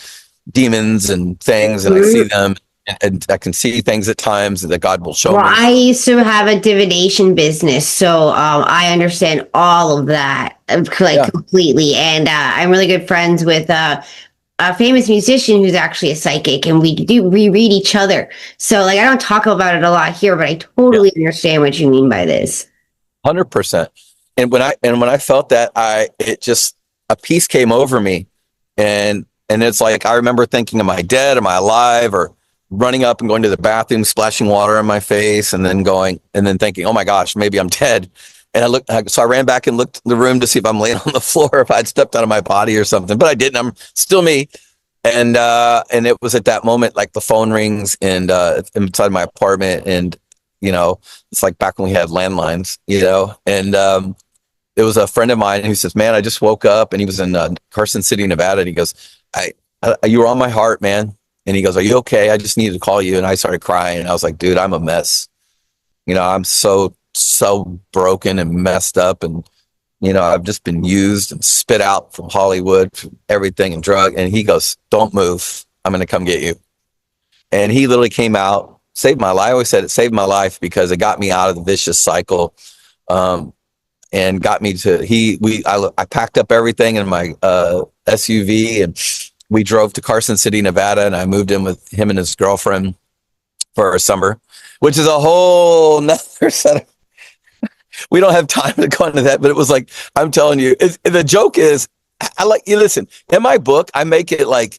Speaker 1: demons and things, and I see them. And I can see things at times that God will show me.
Speaker 2: I used to have a divination business, so I understand all of that completely. And I'm really good friends with a famous musician who's actually a psychic, and we read each other. So like I don't talk about it a lot here, but I totally understand what you mean by this.
Speaker 1: 100%. And when I felt that, it just a peace came over me, and it's like I remember thinking, am I dead? Am I alive? Or running up and going to the bathroom, splashing water on my face, and then thinking, oh my gosh, maybe I'm dead. And so I ran back and looked in the room to see if I'm laying on the floor, if I'd stepped out of my body or something, but I didn't. I'm still me. And it was at that moment, like the phone rings and inside my apartment, and you know, it's like back when we had landlines, you know, and it was a friend of mine who says, man, I just woke up, and he was in Carson City, Nevada. And he goes, you were on my heart, man. And he goes, are you okay? I just needed to call you. And I started crying. And I was like, dude, I'm a mess. You know, I'm so broken and messed up. And, you know, I've just been used and spit out from Hollywood, from everything and drug. And he goes, don't move. I'm going to come get you. And he literally came out, saved my life. I always said it saved my life because it got me out of the vicious cycle. And got me to, I packed up everything in my SUV, and we drove to Carson City, Nevada, and I moved in with him and his girlfriend for a summer, which is a whole nother set of, we don't have time to go into that, but it was like, I'm telling you, the joke is, I like you listen, in my book, I make it like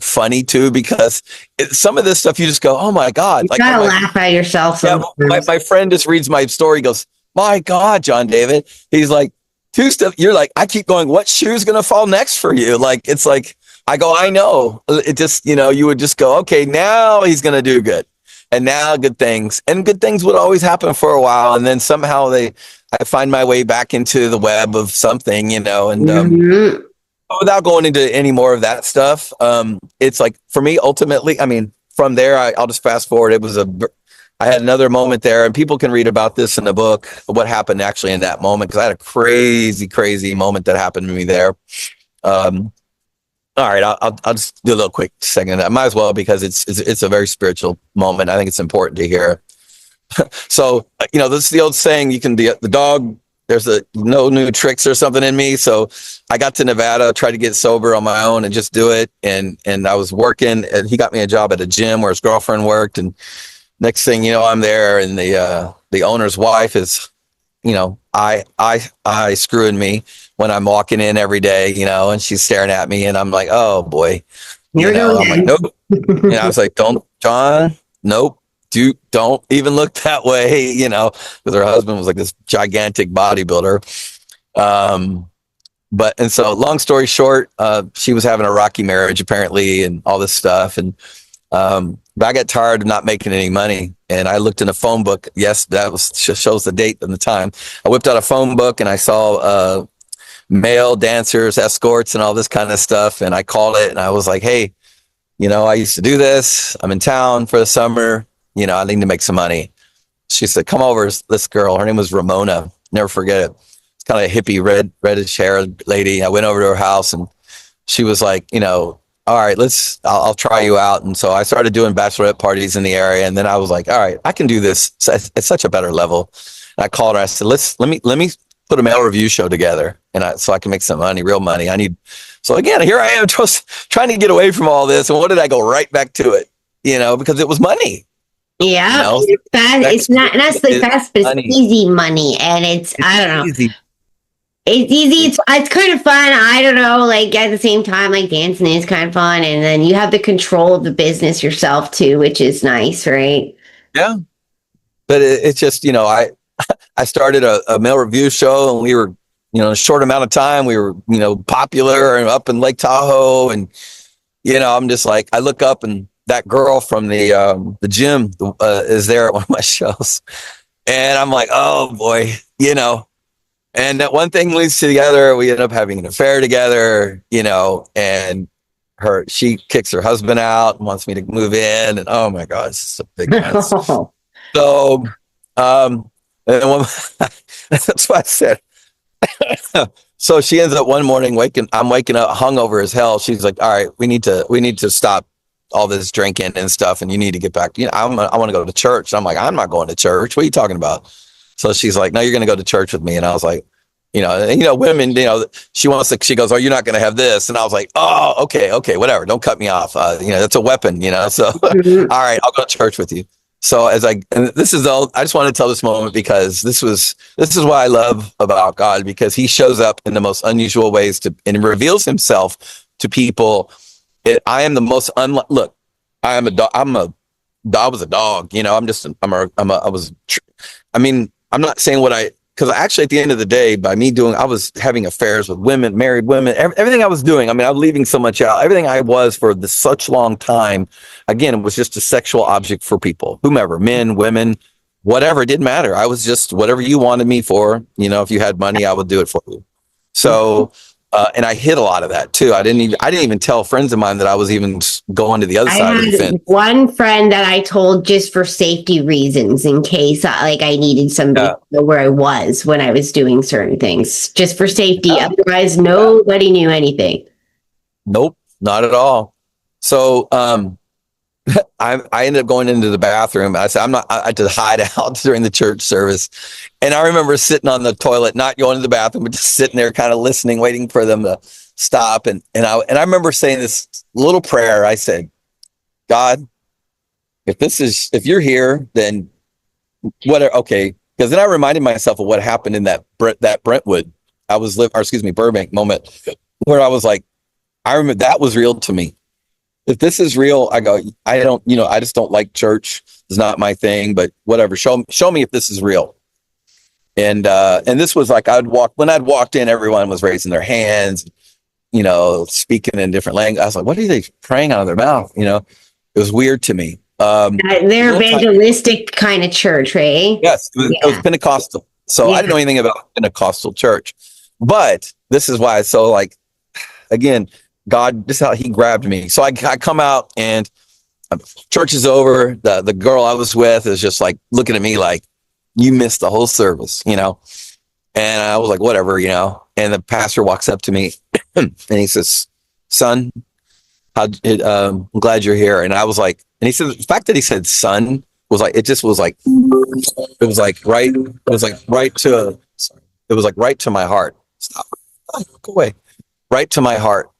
Speaker 1: funny too, because some of this stuff you just go, oh my God.
Speaker 2: You
Speaker 1: like
Speaker 2: gotta laugh at yourself.
Speaker 1: Yeah, my friend just reads my story, goes, my God, John David. He's like, two stuff. You're like, I keep going, what shoe's going to fall next for you? Like, it's like, I go, I know. It just, you know, you would just go, okay, now he's going to do good. And now good things would always happen for a while. And then somehow I find my way back into the web of something, you know, and without going into any more of that stuff, it's like, for me, ultimately, I mean, from there, I'll just fast forward. I had another moment there, and people can read about this in the book, what happened actually in that moment, because I had a crazy, crazy moment that happened to me there. All right, I'll just do a little quick second. I might as well, because it's a very spiritual moment. I think it's important to hear. So, you know, this is the old saying, you can be the dog. There's no new tricks or something in me. So I got to Nevada, tried to get sober on my own and just do it. And I was working, and he got me a job at a gym where his girlfriend worked, and next thing you know, I'm there, and the owner's wife is, you know, I screwing me when I'm walking in every day, you know, and she's staring at me, and I'm like, oh boy, you know, I'm like, nope. You know, I was like, don't, John, nope, don't even look that way, you know, because her husband was like this gigantic bodybuilder. And so long story short, she was having a rocky marriage apparently, and all this stuff, and but I got tired of not making any money, and I looked in a phone book. Yes, that shows the date and the time. I whipped out a phone book, and I saw male dancers, escorts, and all this kind of stuff. And I called it, and I was like, "Hey, you know, I used to do this. I'm in town for the summer. You know, I need to make some money." She said, "Come over." This girl, her name was Ramona. Never forget it. It's kind of a hippie, reddish hair lady. I went over to her house, and she was like, all right, I'll try you out. And so I started doing bachelorette parties in the area. And then I was like, all right, I can do this at such a better level. And I called her. I said, let me put a mail review show together. And so I can make some money, real money. So again, here I am just trying to get away from all this. And what did I go right back to it? Because it was money.
Speaker 2: Yeah, it's not necessarily fast, but it's easy money, and I don't know.
Speaker 1: Easy.
Speaker 2: It's easy. It's kind of fun. I don't know. Like at the same time, like dancing is kind of fun, and then you have the control of the business yourself too, which is nice, right?
Speaker 1: Yeah, but it's just I started a mail review show, and we were in a short amount of time we were popular and up in Lake Tahoe, and I'm just like I look up and that girl from the gym is there at one of my shows, and I'm like, oh boy, and that one thing leads to the other. We end up having an affair together, and she kicks her husband out and wants me to move in, and oh my God, it's a big mess. So, and that's what I said. So she ends up one morning I'm waking up hungover as hell. She's like, all right, we need to stop all this drinking and stuff, and you need to get back. I want to go to church. I'm like, I'm not going to church. What are you talking about? So she's like, no, you're going to go to church with me. And I was like, women, she goes, oh, you're not going to have this. And I was like, oh, okay, whatever. Don't cut me off. That's a weapon, so all right, I'll go to church with you. So I just want to tell this moment because this is what I love about God, because he shows up in the most unusual ways and reveals himself to people. I am the most look, I am a dog. I was a dog, I'm not saying because actually at the end of the day, by me I was having affairs with women, married women, everything I was doing. I was leaving so much out. Everything I was for such long time, again, it was just a sexual object for people, whomever, men, women, whatever. It didn't matter. I was just whatever you wanted me for. If you had money, I would do it for you. So, and I hid a lot of that too. I didn't even tell friends of mine that I was even going to the other side of the fence.
Speaker 2: One friend that I told just for safety reasons, in case I needed somebody to know where I was when I was doing certain things, just for safety. Otherwise, nobody knew anything.
Speaker 1: Nope, not at all. So, I ended up going into the bathroom. I said, I had to hide out during the church service. And I remember sitting on the toilet, not going to the bathroom, but just sitting there kind of listening, waiting for them to stop. And I remember saying this little prayer. I said, God, if you're here, then whatever. Okay. Because then I reminded myself of what happened in that Brentwood, Burbank moment, where I was like, I remember that was real to me. If this is real, I go, I don't, I just don't like church. It's not my thing, but whatever. Show me if this is real. And this was like, when I'd walked in, everyone was raising their hands, speaking in different language. I was like, what are they praying out of their mouth? It was weird to me.
Speaker 2: They're evangelistic kind of church, right?
Speaker 1: Yes, it was Pentecostal. So I didn't know anything about Pentecostal church, but this is why it's so like, again, God, this is how he grabbed me. So I come out and church is over. The girl I was with is just like looking at me like, you missed the whole service, And I was like, whatever, And the pastor walks up to me and he says, son, I'm glad you're here. And I was like, and he said, the fact that he said son was like, it was like right to my heart. Stop. Go away. Right to my heart.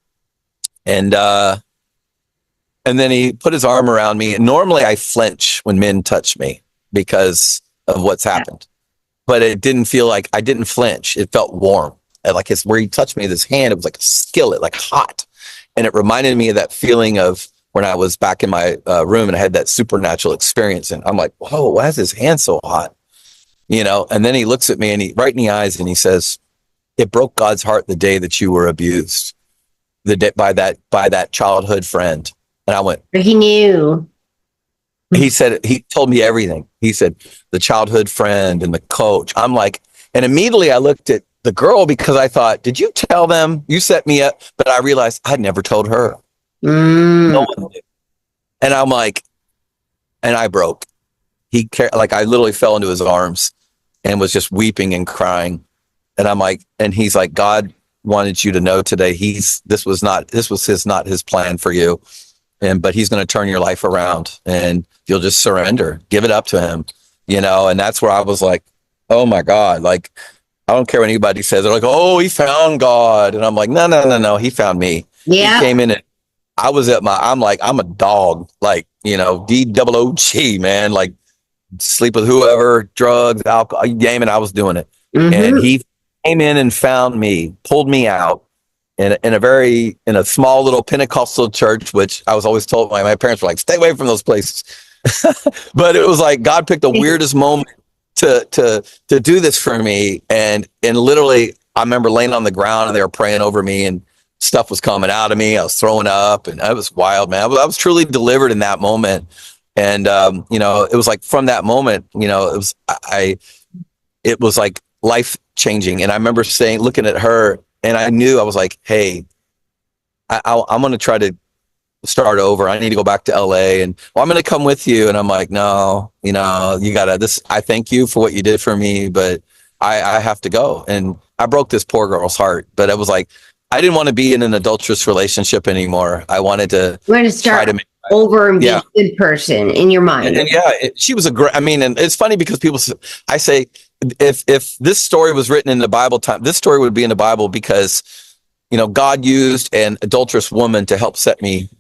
Speaker 1: And then he put his arm around me. And normally I flinch when men touch me because of what's happened, but it didn't feel like I didn't flinch. It felt warm. And like where he touched me with his hand, it was like a skillet, like hot. And it reminded me of that feeling of when I was back in my room and I had that supernatural experience. And I'm like, whoa, why is his hand so hot? And then he looks at me and right in the eyes and he says, it broke God's heart the day that you were abused. By that childhood friend. And I went,
Speaker 2: he knew.
Speaker 1: He said, he told me everything. He said, the childhood friend and the coach. I'm like, and immediately I looked at the girl because I thought, did you tell them you set me up? But I realized I'd never told her. No one did. And I'm like, and I broke. I literally fell into his arms and was just weeping and crying. And I'm like, and he's like, God wanted you to know today, this was not his plan for you. But he's going to turn your life around, and you'll just surrender, give it up to him, and that's where I was like, oh my God, like, I don't care what anybody says. They're like, oh, he found God. And I'm like, no. He found me.
Speaker 2: Yeah.
Speaker 1: He came in and I'm a dog, like, DOOG, man, like sleep with whoever, drugs, alcohol, you name it, I was doing it. And he came in and found me, pulled me out in a small little Pentecostal church, which I was always told my parents were like, stay away from those places. But it was like God picked the weirdest moment to do this for me. And literally, I remember laying on the ground and they were praying over me and stuff was coming out of me. I was throwing up and it was wild, man. I was truly delivered in that moment. And, it was like from that moment, it was like life changing. And I remember looking at her and I knew, I was like, hey, I'm going to try to start over. I need to go back to LA and I'm going to come with you. And I'm like, no, you gotta I thank you for what you did for me, but I have to go. And I broke this poor girl's heart, but it was like, I didn't want to be in an adulterous relationship anymore. I wanted to
Speaker 2: start over and be a good person in your mind.
Speaker 1: And she was and it's funny because I say, if this story was written in the Bible time, this story would be in the Bible because God used an adulterous woman to help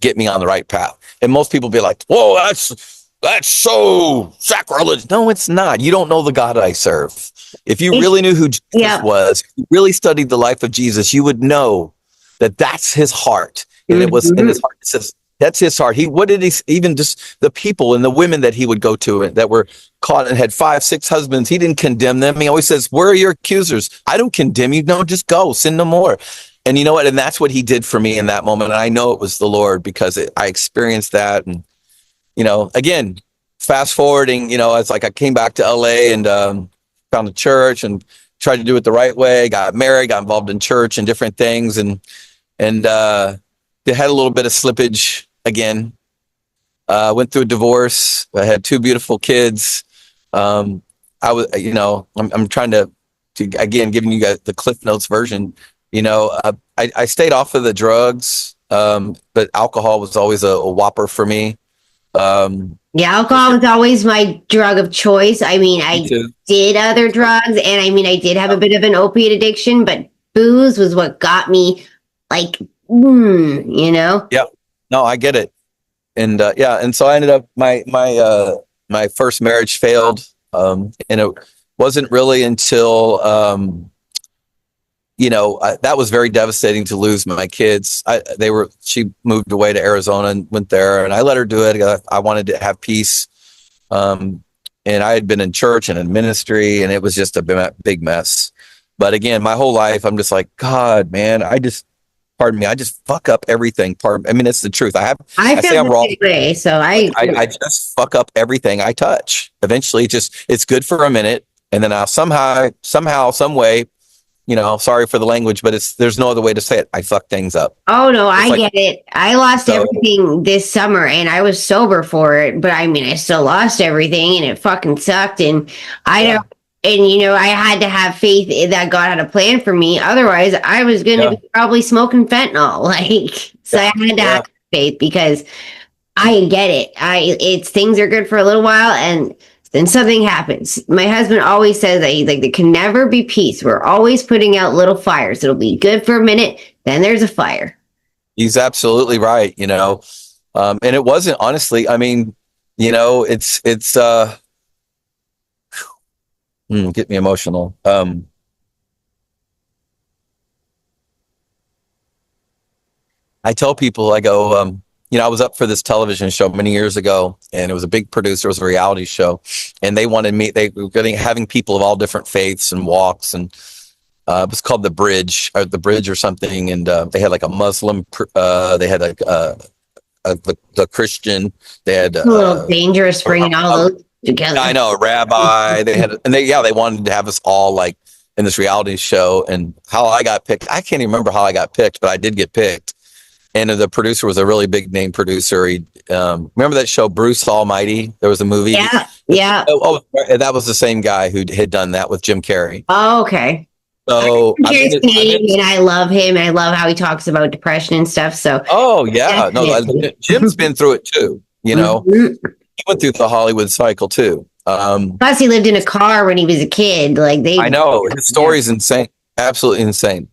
Speaker 1: get me on the right path. And most people be like, whoa, that's so sacrilegious. No, it's not. You don't know the God I serve. If you really knew who Jesus was, if you really studied the life of Jesus, you would know that that's his heart. And it was in his heart. It says, that's his heart. Even just the people and the women that he would go to that were caught and had 5, 6 husbands, he didn't condemn them. He always says, where are your accusers? I don't condemn you. No, just go, sin no more. And you know what? And that's what he did for me in that moment. And I know it was the Lord because I experienced that. And, again, fast forwarding, it's like I came back to LA and found a church and tried to do it the right way, got married, got involved in church and different things. And they had a little bit of slippage again. Went through a divorce. I had 2 beautiful kids. I was, I'm trying to again, giving you guys the Cliff Notes version. I stayed off of the drugs, but alcohol was always a whopper for me.
Speaker 2: Alcohol was always my drug of choice. I did other drugs, and I did have a bit of an opiate addiction, but booze was what got me, like, Yeah,
Speaker 1: no, I get it, and and so I ended up my first marriage failed, and it wasn't really until that was very devastating to lose my kids. She moved away to Arizona and went there, and I let her do it. I wanted to have peace. And I had been in church and in ministry, and it was just a big mess. But again, my whole life, I'm just like, God, man, I just fuck up everything. It's the truth. I say I'm wrong. I just fuck up everything I touch. Eventually, it's good for a minute, and then I'll somehow, some way, sorry for the language, but there's no other way to say it. I fuck things up.
Speaker 2: Oh no, I get it. I lost everything this summer and I was sober for it, but I still lost everything and it fucking sucked. And I had to have faith that God had a plan for me. Otherwise I was going to be probably smoking fentanyl. I had to have faith because I get it. Things are good for a little while and then something happens. My husband always says that there can never be peace. We're always putting out little fires. It'll be good for a minute, then there's a fire.
Speaker 1: He's absolutely right, and it wasn't, honestly, it's get me emotional. I tell people, I go, I was up for this television show many years ago, and it was a big producer. It was a reality show, and they wanted me. They were having people of all different faiths and walks, and it was called The Bridge or something. And they had like a Muslim. They had the Christian. They had
Speaker 2: a little dangerous bringing all those together.
Speaker 1: I know, a rabbi. They wanted to have us all like in this reality show. And how I got picked, I can't even remember how I got picked, but I did get picked. And the producer was a really big name producer. He remember that show Bruce Almighty? There was a movie.
Speaker 2: Yeah.
Speaker 1: Oh, that was the same guy who had done that with Jim Carrey.
Speaker 2: Oh, okay.
Speaker 1: So
Speaker 2: I hear his name and I love him. I love how he talks about depression and stuff. So,
Speaker 1: oh yeah, no,
Speaker 2: definitely.
Speaker 1: Jim's been through it too. You know,
Speaker 2: Mhm.
Speaker 1: he went through the Hollywood cycle too.
Speaker 2: Plus, he lived in a car when he was a kid. Like
Speaker 1: I know his story is insane, absolutely insane.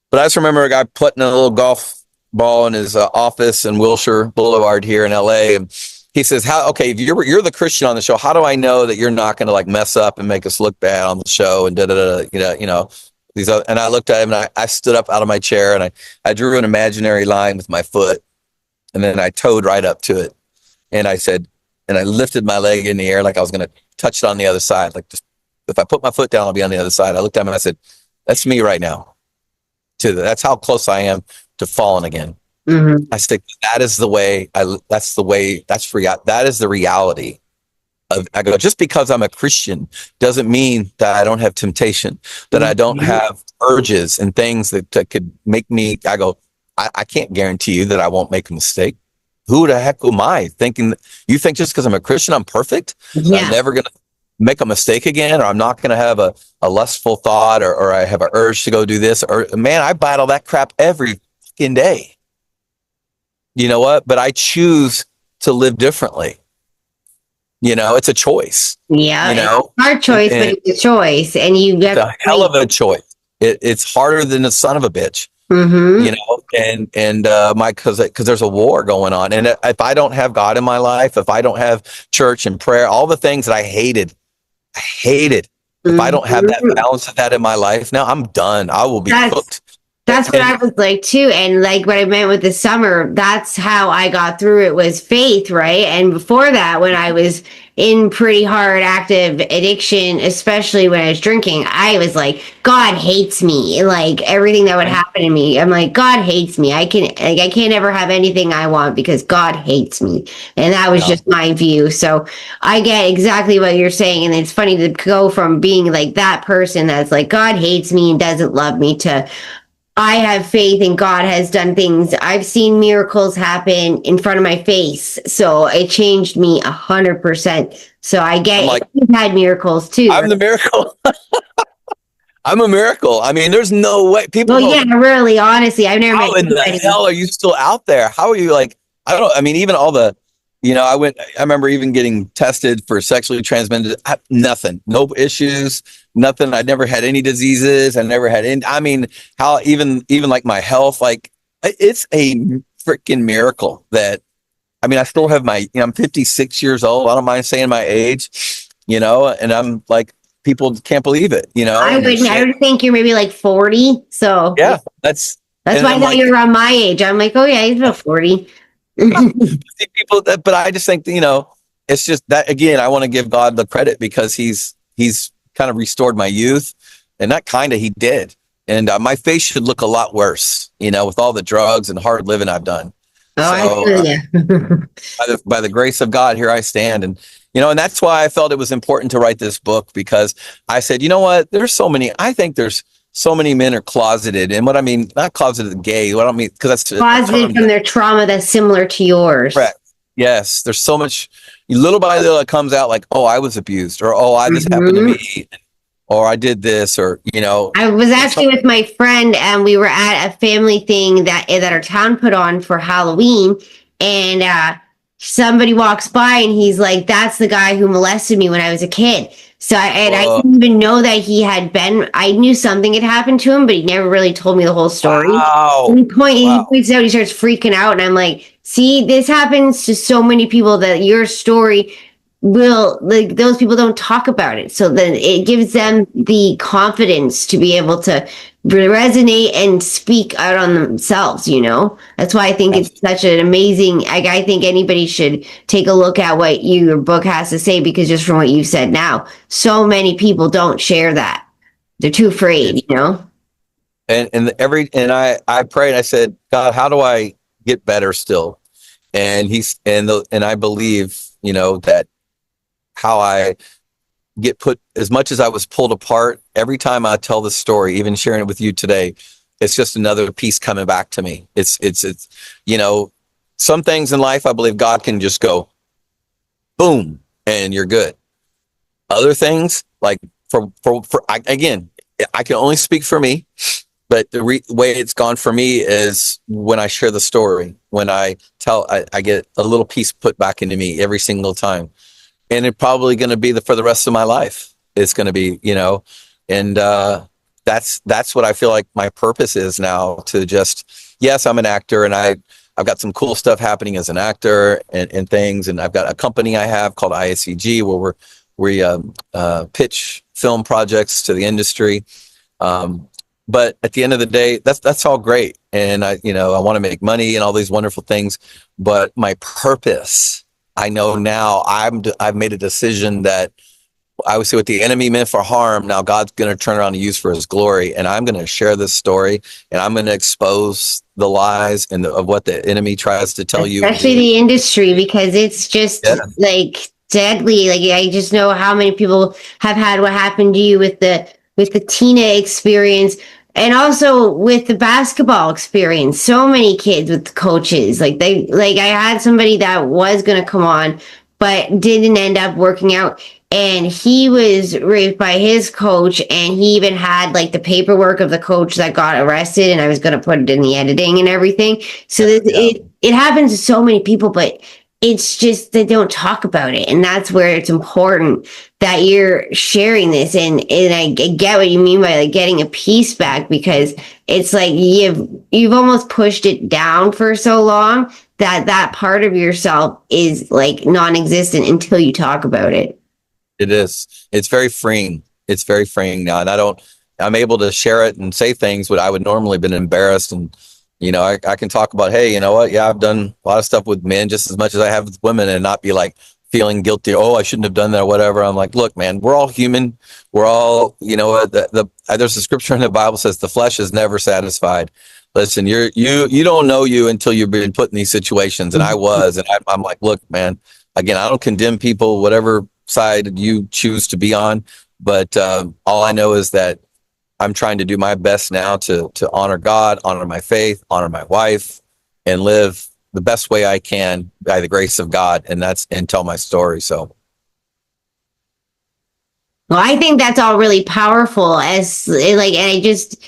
Speaker 1: But I just remember a guy putting a little golf ball in his office in Wilshire Boulevard here in LA, and he says, "How? Okay, if you're the Christian on the show, how do I know that you're not going to like mess up and make us look bad on the show?" And da da da. You know these. Other, and I looked at him and I stood up out of my chair and I drew an imaginary line with my foot, and then I towed right up to it, and I said, and I lifted my leg in the air like I was going to touch it on the other side, like just if I put my foot down, I'll be on the other side. I looked at him and I said, "That's me right now." That's how close I am to falling again.
Speaker 2: Mm-hmm.
Speaker 1: I said, that is the way that is the reality of, I go, just because I'm a Christian doesn't mean that I don't have temptation, that I don't have urges and things that could make me, I go, I can't guarantee you that I won't make a mistake. Who the heck am I thinking you think just because I'm a Christian, I'm perfect?
Speaker 2: Yeah.
Speaker 1: I'm never going to make a mistake again, or I'm not going to have a lustful thought, or I have an urge to go do this, or man, I battle that crap every fucking day. You know what? But I choose to live differently. You know, it's a choice.
Speaker 2: Yeah.
Speaker 1: You know,
Speaker 2: it's our choice, but it's a choice. And you got
Speaker 1: a hell of a choice. It's harder than the son of a bitch.
Speaker 2: Mm-hmm.
Speaker 1: You know, and because there's a war going on. And if I don't have God in my life, if I don't have church and prayer, all the things that I hated. If I don't have that balance of that in my life, now I'm done. I will be cooked.
Speaker 2: That's what I was like too. And like what I meant with the summer, that's how I got through it was faith, right? And before that, when I was in pretty hard active addiction, especially when I was drinking, I was like, God hates me. Like everything that would happen to me, I'm like, God hates me. I can't ever have anything I want because God hates me. And that was just my view. So I get exactly what you're saying. And it's funny to go from being like that person that's like, God hates me and doesn't love me to I have faith and God has done things. I've seen miracles happen in front of my face. So it changed me 100%. So I get like, you've had miracles too.
Speaker 1: I'm the miracle. I'm a miracle. I mean, there's no way people.
Speaker 2: Well, yeah, really, honestly, I've never.
Speaker 1: How in the hell are you still out there? How are you like? I mean, even all the, you know, I remember even getting tested for sexually transmitted, nothing, no issues, nothing. I never had any diseases. I never had any, I mean, how even like my health, like it's a freaking miracle that, I mean, I still have my, you know, I'm 56 years old. I don't mind saying my age, you know, and I'm like, people can't believe it, you know.
Speaker 2: I would think you're maybe like 40. So
Speaker 1: yeah, that's
Speaker 2: why I thought you're around my age. I'm like, oh yeah, he's about 40.
Speaker 1: People that, but I just think, you know, it's just that again, I want to give God the credit because he's kind of restored my youth, and that kind of he did. And my face should look a lot worse, you know, with all the drugs and hard living I've done.
Speaker 2: Oh, so, I feel you.
Speaker 1: by the grace of God, here I stand. And, you know, and that's why I felt it was important to write this book, because I said, you know what, I think there's so many men are closeted. And what I mean, not closeted gay, what I mean, because that's
Speaker 2: closeted from their trauma that's similar to yours.
Speaker 1: Correct. Yes. There's so much little by little it comes out like, oh, I was abused, or oh, this happened to me, or I did this, or, you know.
Speaker 2: I was actually with my friend and we were at a family thing that our town put on for Halloween, and somebody walks by and he's like, that's the guy who molested me when I was a kid. So I didn't even know that he had been. I knew something had happened to him, but he never really told me the whole story.
Speaker 1: Wow.
Speaker 2: He points out, he starts freaking out, and I'm like, see, this happens to so many people that your story will, like, those people don't talk about it. So then it gives them the confidence to be able to resonate and speak out on themselves, you know. That's why I think it's such an amazing, I think anybody should take a look at what your book has to say, because just from what you said now, so many people don't share that. They're too afraid, you know.
Speaker 1: And I prayed, I said, God, how do I get better still? And I believe, you know, that how I get put, as much as I was pulled apart, every time I tell the story, even sharing it with you today, it's just another piece coming back to me. It's, you know, some things in life, I believe God can just go boom, and you're good. Other things, like again, I can only speak for me, but the way it's gone for me is when I share the story, when I tell, I get a little piece put back into me every single time. And it's probably going to be for the rest of my life. It's going to be, and that's what I feel like my purpose is now, to just, yes, I'm an actor, and I've got some cool stuff happening as an actor and things. And I've got a company I have called ISCG where we pitch film projects to the industry. But at the end of the day, that's all great. And I want to make money and all these wonderful things. But my purpose, I know now, I've made a decision that I would say what the enemy meant for harm, now God's going to turn around and use for his glory. And I'm going to share this story, and I'm going to expose the lies of what the enemy tries to tell you.
Speaker 2: Especially the industry, because it's just like deadly. Like, I just know how many people have had what happened to you with the Tina experience, and also with the basketball experience. So many kids with the coaches, I had somebody that was going to come on, but didn't end up working out. And he was raped by his coach, and he even had like the paperwork of the coach that got arrested, and I was going to put it in the editing and everything. So it happens to so many people, but it's just they don't talk about it. And that's where it's important that you're sharing this. And I get what you mean by like getting a piece back, because it's like you've almost pushed it down for so long that part of yourself is like non-existent until you talk about it.
Speaker 1: It is. It's very freeing. It's very freeing now. And I'm able to share it and say things that I would normally have been embarrassed. And, I can talk about, hey, you know what? Yeah, I've done a lot of stuff with men just as much as I have with women, and not be like feeling guilty. Oh, I shouldn't have done that or whatever. I'm like, look, man, we're all human. We're all, there's a scripture in the Bible says the flesh is never satisfied. Listen, you don't know you until you've been put in these situations. And I was, and I'm like, look, man, again, I don't condemn people, whatever side you choose to be on, but all I know is that I'm trying to do my best now to honor God, honor my faith, honor my wife, and live the best way I can by the grace of God, and tell my story. So,
Speaker 2: well, I think that's all really powerful. And I just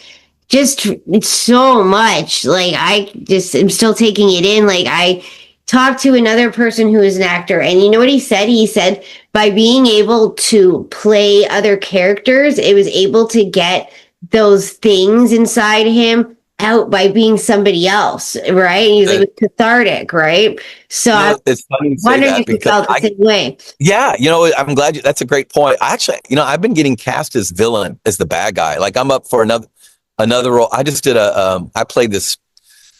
Speaker 2: it's so much. Like, I just am still taking it in. Like, I talked to another person who is an actor, and you know what he said? He said by being able to play other characters, it was able to get those things inside him out by being somebody else, right? And he's like, it was cathartic, right? So
Speaker 1: it's funny you say
Speaker 2: wondering
Speaker 1: that,
Speaker 2: if you felt the same way.
Speaker 1: Yeah, I'm glad that's a great point. Actually, I've been getting cast as villain, as the bad guy. Like, I'm up for another role. I just did I played this.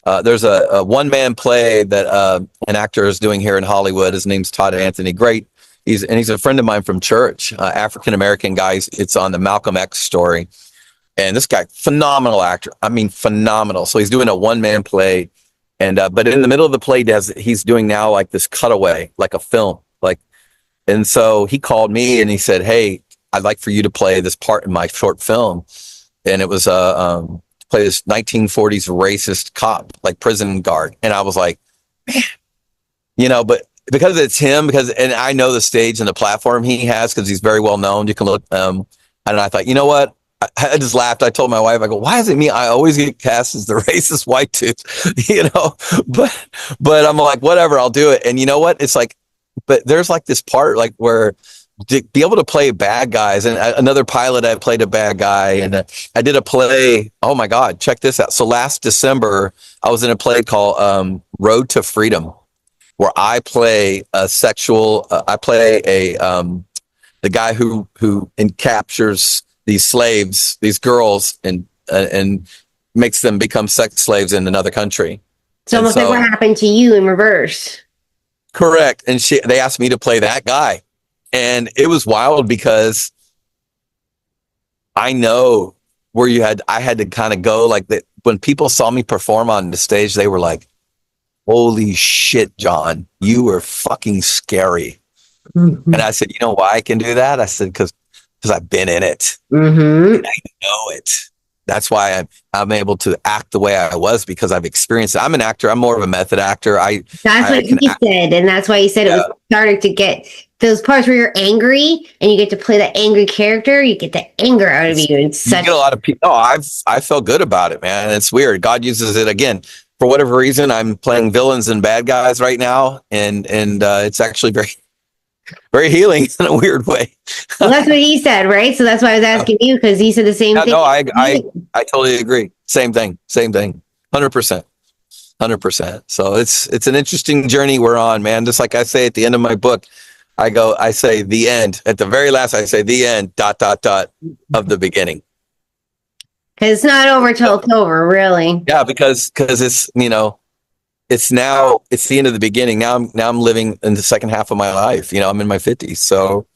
Speaker 1: There's a one-man play that an actor is doing here in Hollywood. His name's Todd Anthony. Great. He's a friend of mine from church, African-American guy. It's on the Malcolm X story. And this guy, phenomenal actor. I mean, phenomenal. So he's doing a one-man play. And but in the middle of the play, he's doing now like this cutaway, like a film. And so he called me and he said, hey, I'd like for you to play this part in my short film. And it was play this 1940s racist cop, like prison guard. And I was like, man, but because it's him, and I know the stage and the platform he has, because he's very well known. You can look, and I thought, you know what? I just laughed. I told my wife, I go, why is it me? I always get cast as the racist white dude, but I'm like, whatever, I'll do it. And you know what? It's like, but there's like this part, like where to be able to play bad guys. And another pilot, I played a bad guy, and I did a play. Oh my God, check this out. So last December, I was in a play called Road to Freedom, where I play the guy who captures these slaves, these girls, and makes them become sex slaves in another country.
Speaker 2: It's almost like what happened to you in reverse.
Speaker 1: Correct. And they asked me to play that guy. And it was wild, because I know where I had to kind of go like that. When people saw me perform on the stage, they were like, holy shit, John, you were fucking scary. Mm-hmm. And I said, you know why I can do that? I said, because I've been in it. Mm-hmm. And I know it. That's why I'm able to act the way I was, because I've experienced it. I'm an actor. I'm more of a method actor. That's
Speaker 2: what he said. And that's why he said it was starting to get those parts where you're angry and you get to play that angry character, you get the anger out of you. It's
Speaker 1: You
Speaker 2: such
Speaker 1: get a lot of people. Oh, I felt good about it, man. It's weird. God uses it again for whatever reason. I'm playing villains and bad guys right now, and it's actually very, very healing in a weird way.
Speaker 2: well, that's what he said, right? So that's why I was asking you, because he said the same
Speaker 1: Yeah,
Speaker 2: thing.
Speaker 1: no, I totally agree. Same thing. 100%. 100%. So it's an interesting journey we're on, man. Just like I say at the end of my book, I say the end. At the very last, I say the end, ... of the beginning.
Speaker 2: Because it's not over till it's over, really.
Speaker 1: Yeah, because it's, it's the end of the beginning. Now I'm living in the second half of my life. I'm in my 50s. So,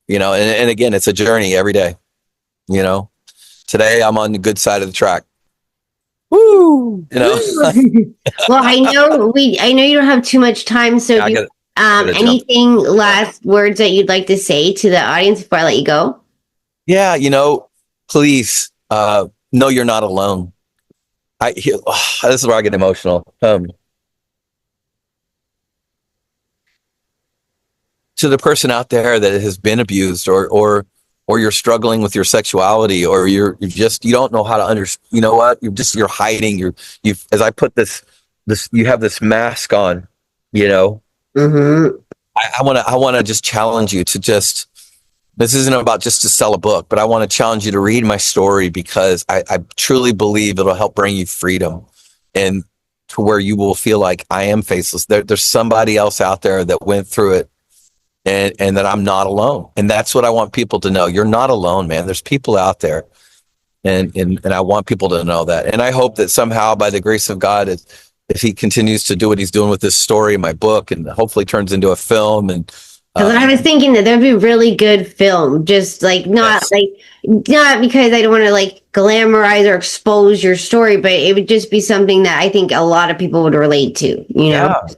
Speaker 1: and again, it's a journey every day. Today I'm on the good side of the track. Woo!
Speaker 2: Well, I know you don't have too much time, so
Speaker 1: Yeah,
Speaker 2: anything last words that you'd like to say to the audience before I let you go?
Speaker 1: Yeah, please know you're not alone. This is where I get emotional. To the person out there that has been abused, or you're struggling with your sexuality, or you don't know how to understand. You know what? You're hiding. As I put this, you have this mask on.
Speaker 2: Mm-hmm.
Speaker 1: I want to just challenge you to just. This isn't about just to sell a book, but I want to challenge you to read my story, because I truly believe it'll help bring you freedom, and to where you will feel like I am faceless. There's somebody else out there that went through it, and that I'm not alone. And that's what I want people to know. You're not alone, man. There's people out there, and I want people to know that. And I hope that somehow, by the grace of God, if he continues to do what he's doing with this story, my book, and hopefully turns into a film, and
Speaker 2: Because I was thinking that there'd be a really good film, just not because I don't want to glamorize or expose your story, but it would just be something that I think a lot of people would relate to,
Speaker 1: to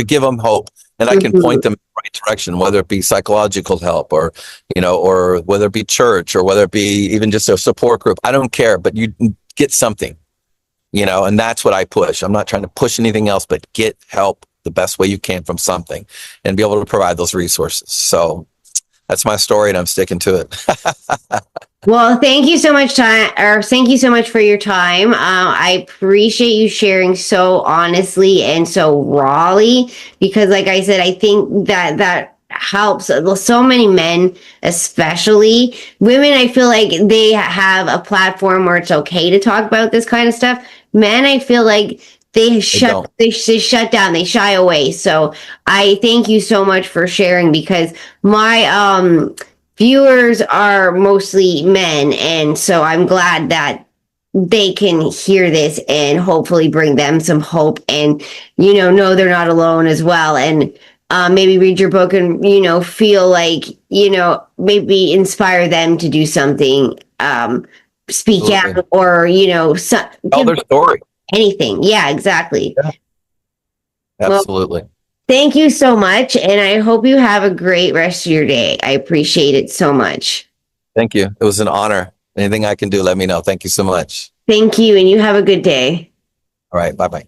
Speaker 1: give them hope, and I can point them in the right direction, whether it be psychological help, or whether it be church, or whether it be even just a support group. I don't care, but you get something, and that's what I push. I'm not trying to push anything else, but get help the best way you can from something, and be able to provide those resources. So that's my story, and I'm sticking to it.
Speaker 2: Well, thank you so much, thank you so much for your time. I appreciate you sharing so honestly and so rawly, because like I said, I think that helps so many men, especially women. I feel like they have a platform where it's okay to talk about this kind of stuff. Men, I feel like they shut down, they shy away. So I thank you so much for sharing, because my viewers are mostly men, and so I'm glad that they can hear this and hopefully bring them some hope, and know they're not alone as well, and maybe read your book and feel like maybe inspire them to do something, speak
Speaker 1: Absolutely.
Speaker 2: out, or
Speaker 1: Tell their story.
Speaker 2: Anything. Yeah, exactly.
Speaker 1: Yeah. Absolutely.
Speaker 2: Well, thank you so much, and I hope you have a great rest of your day. I appreciate it so much.
Speaker 1: Thank you. It was an honor. Anything I can do, let me know. Thank you so much.
Speaker 2: Thank you, and you have a good day.
Speaker 1: All right. Bye-bye.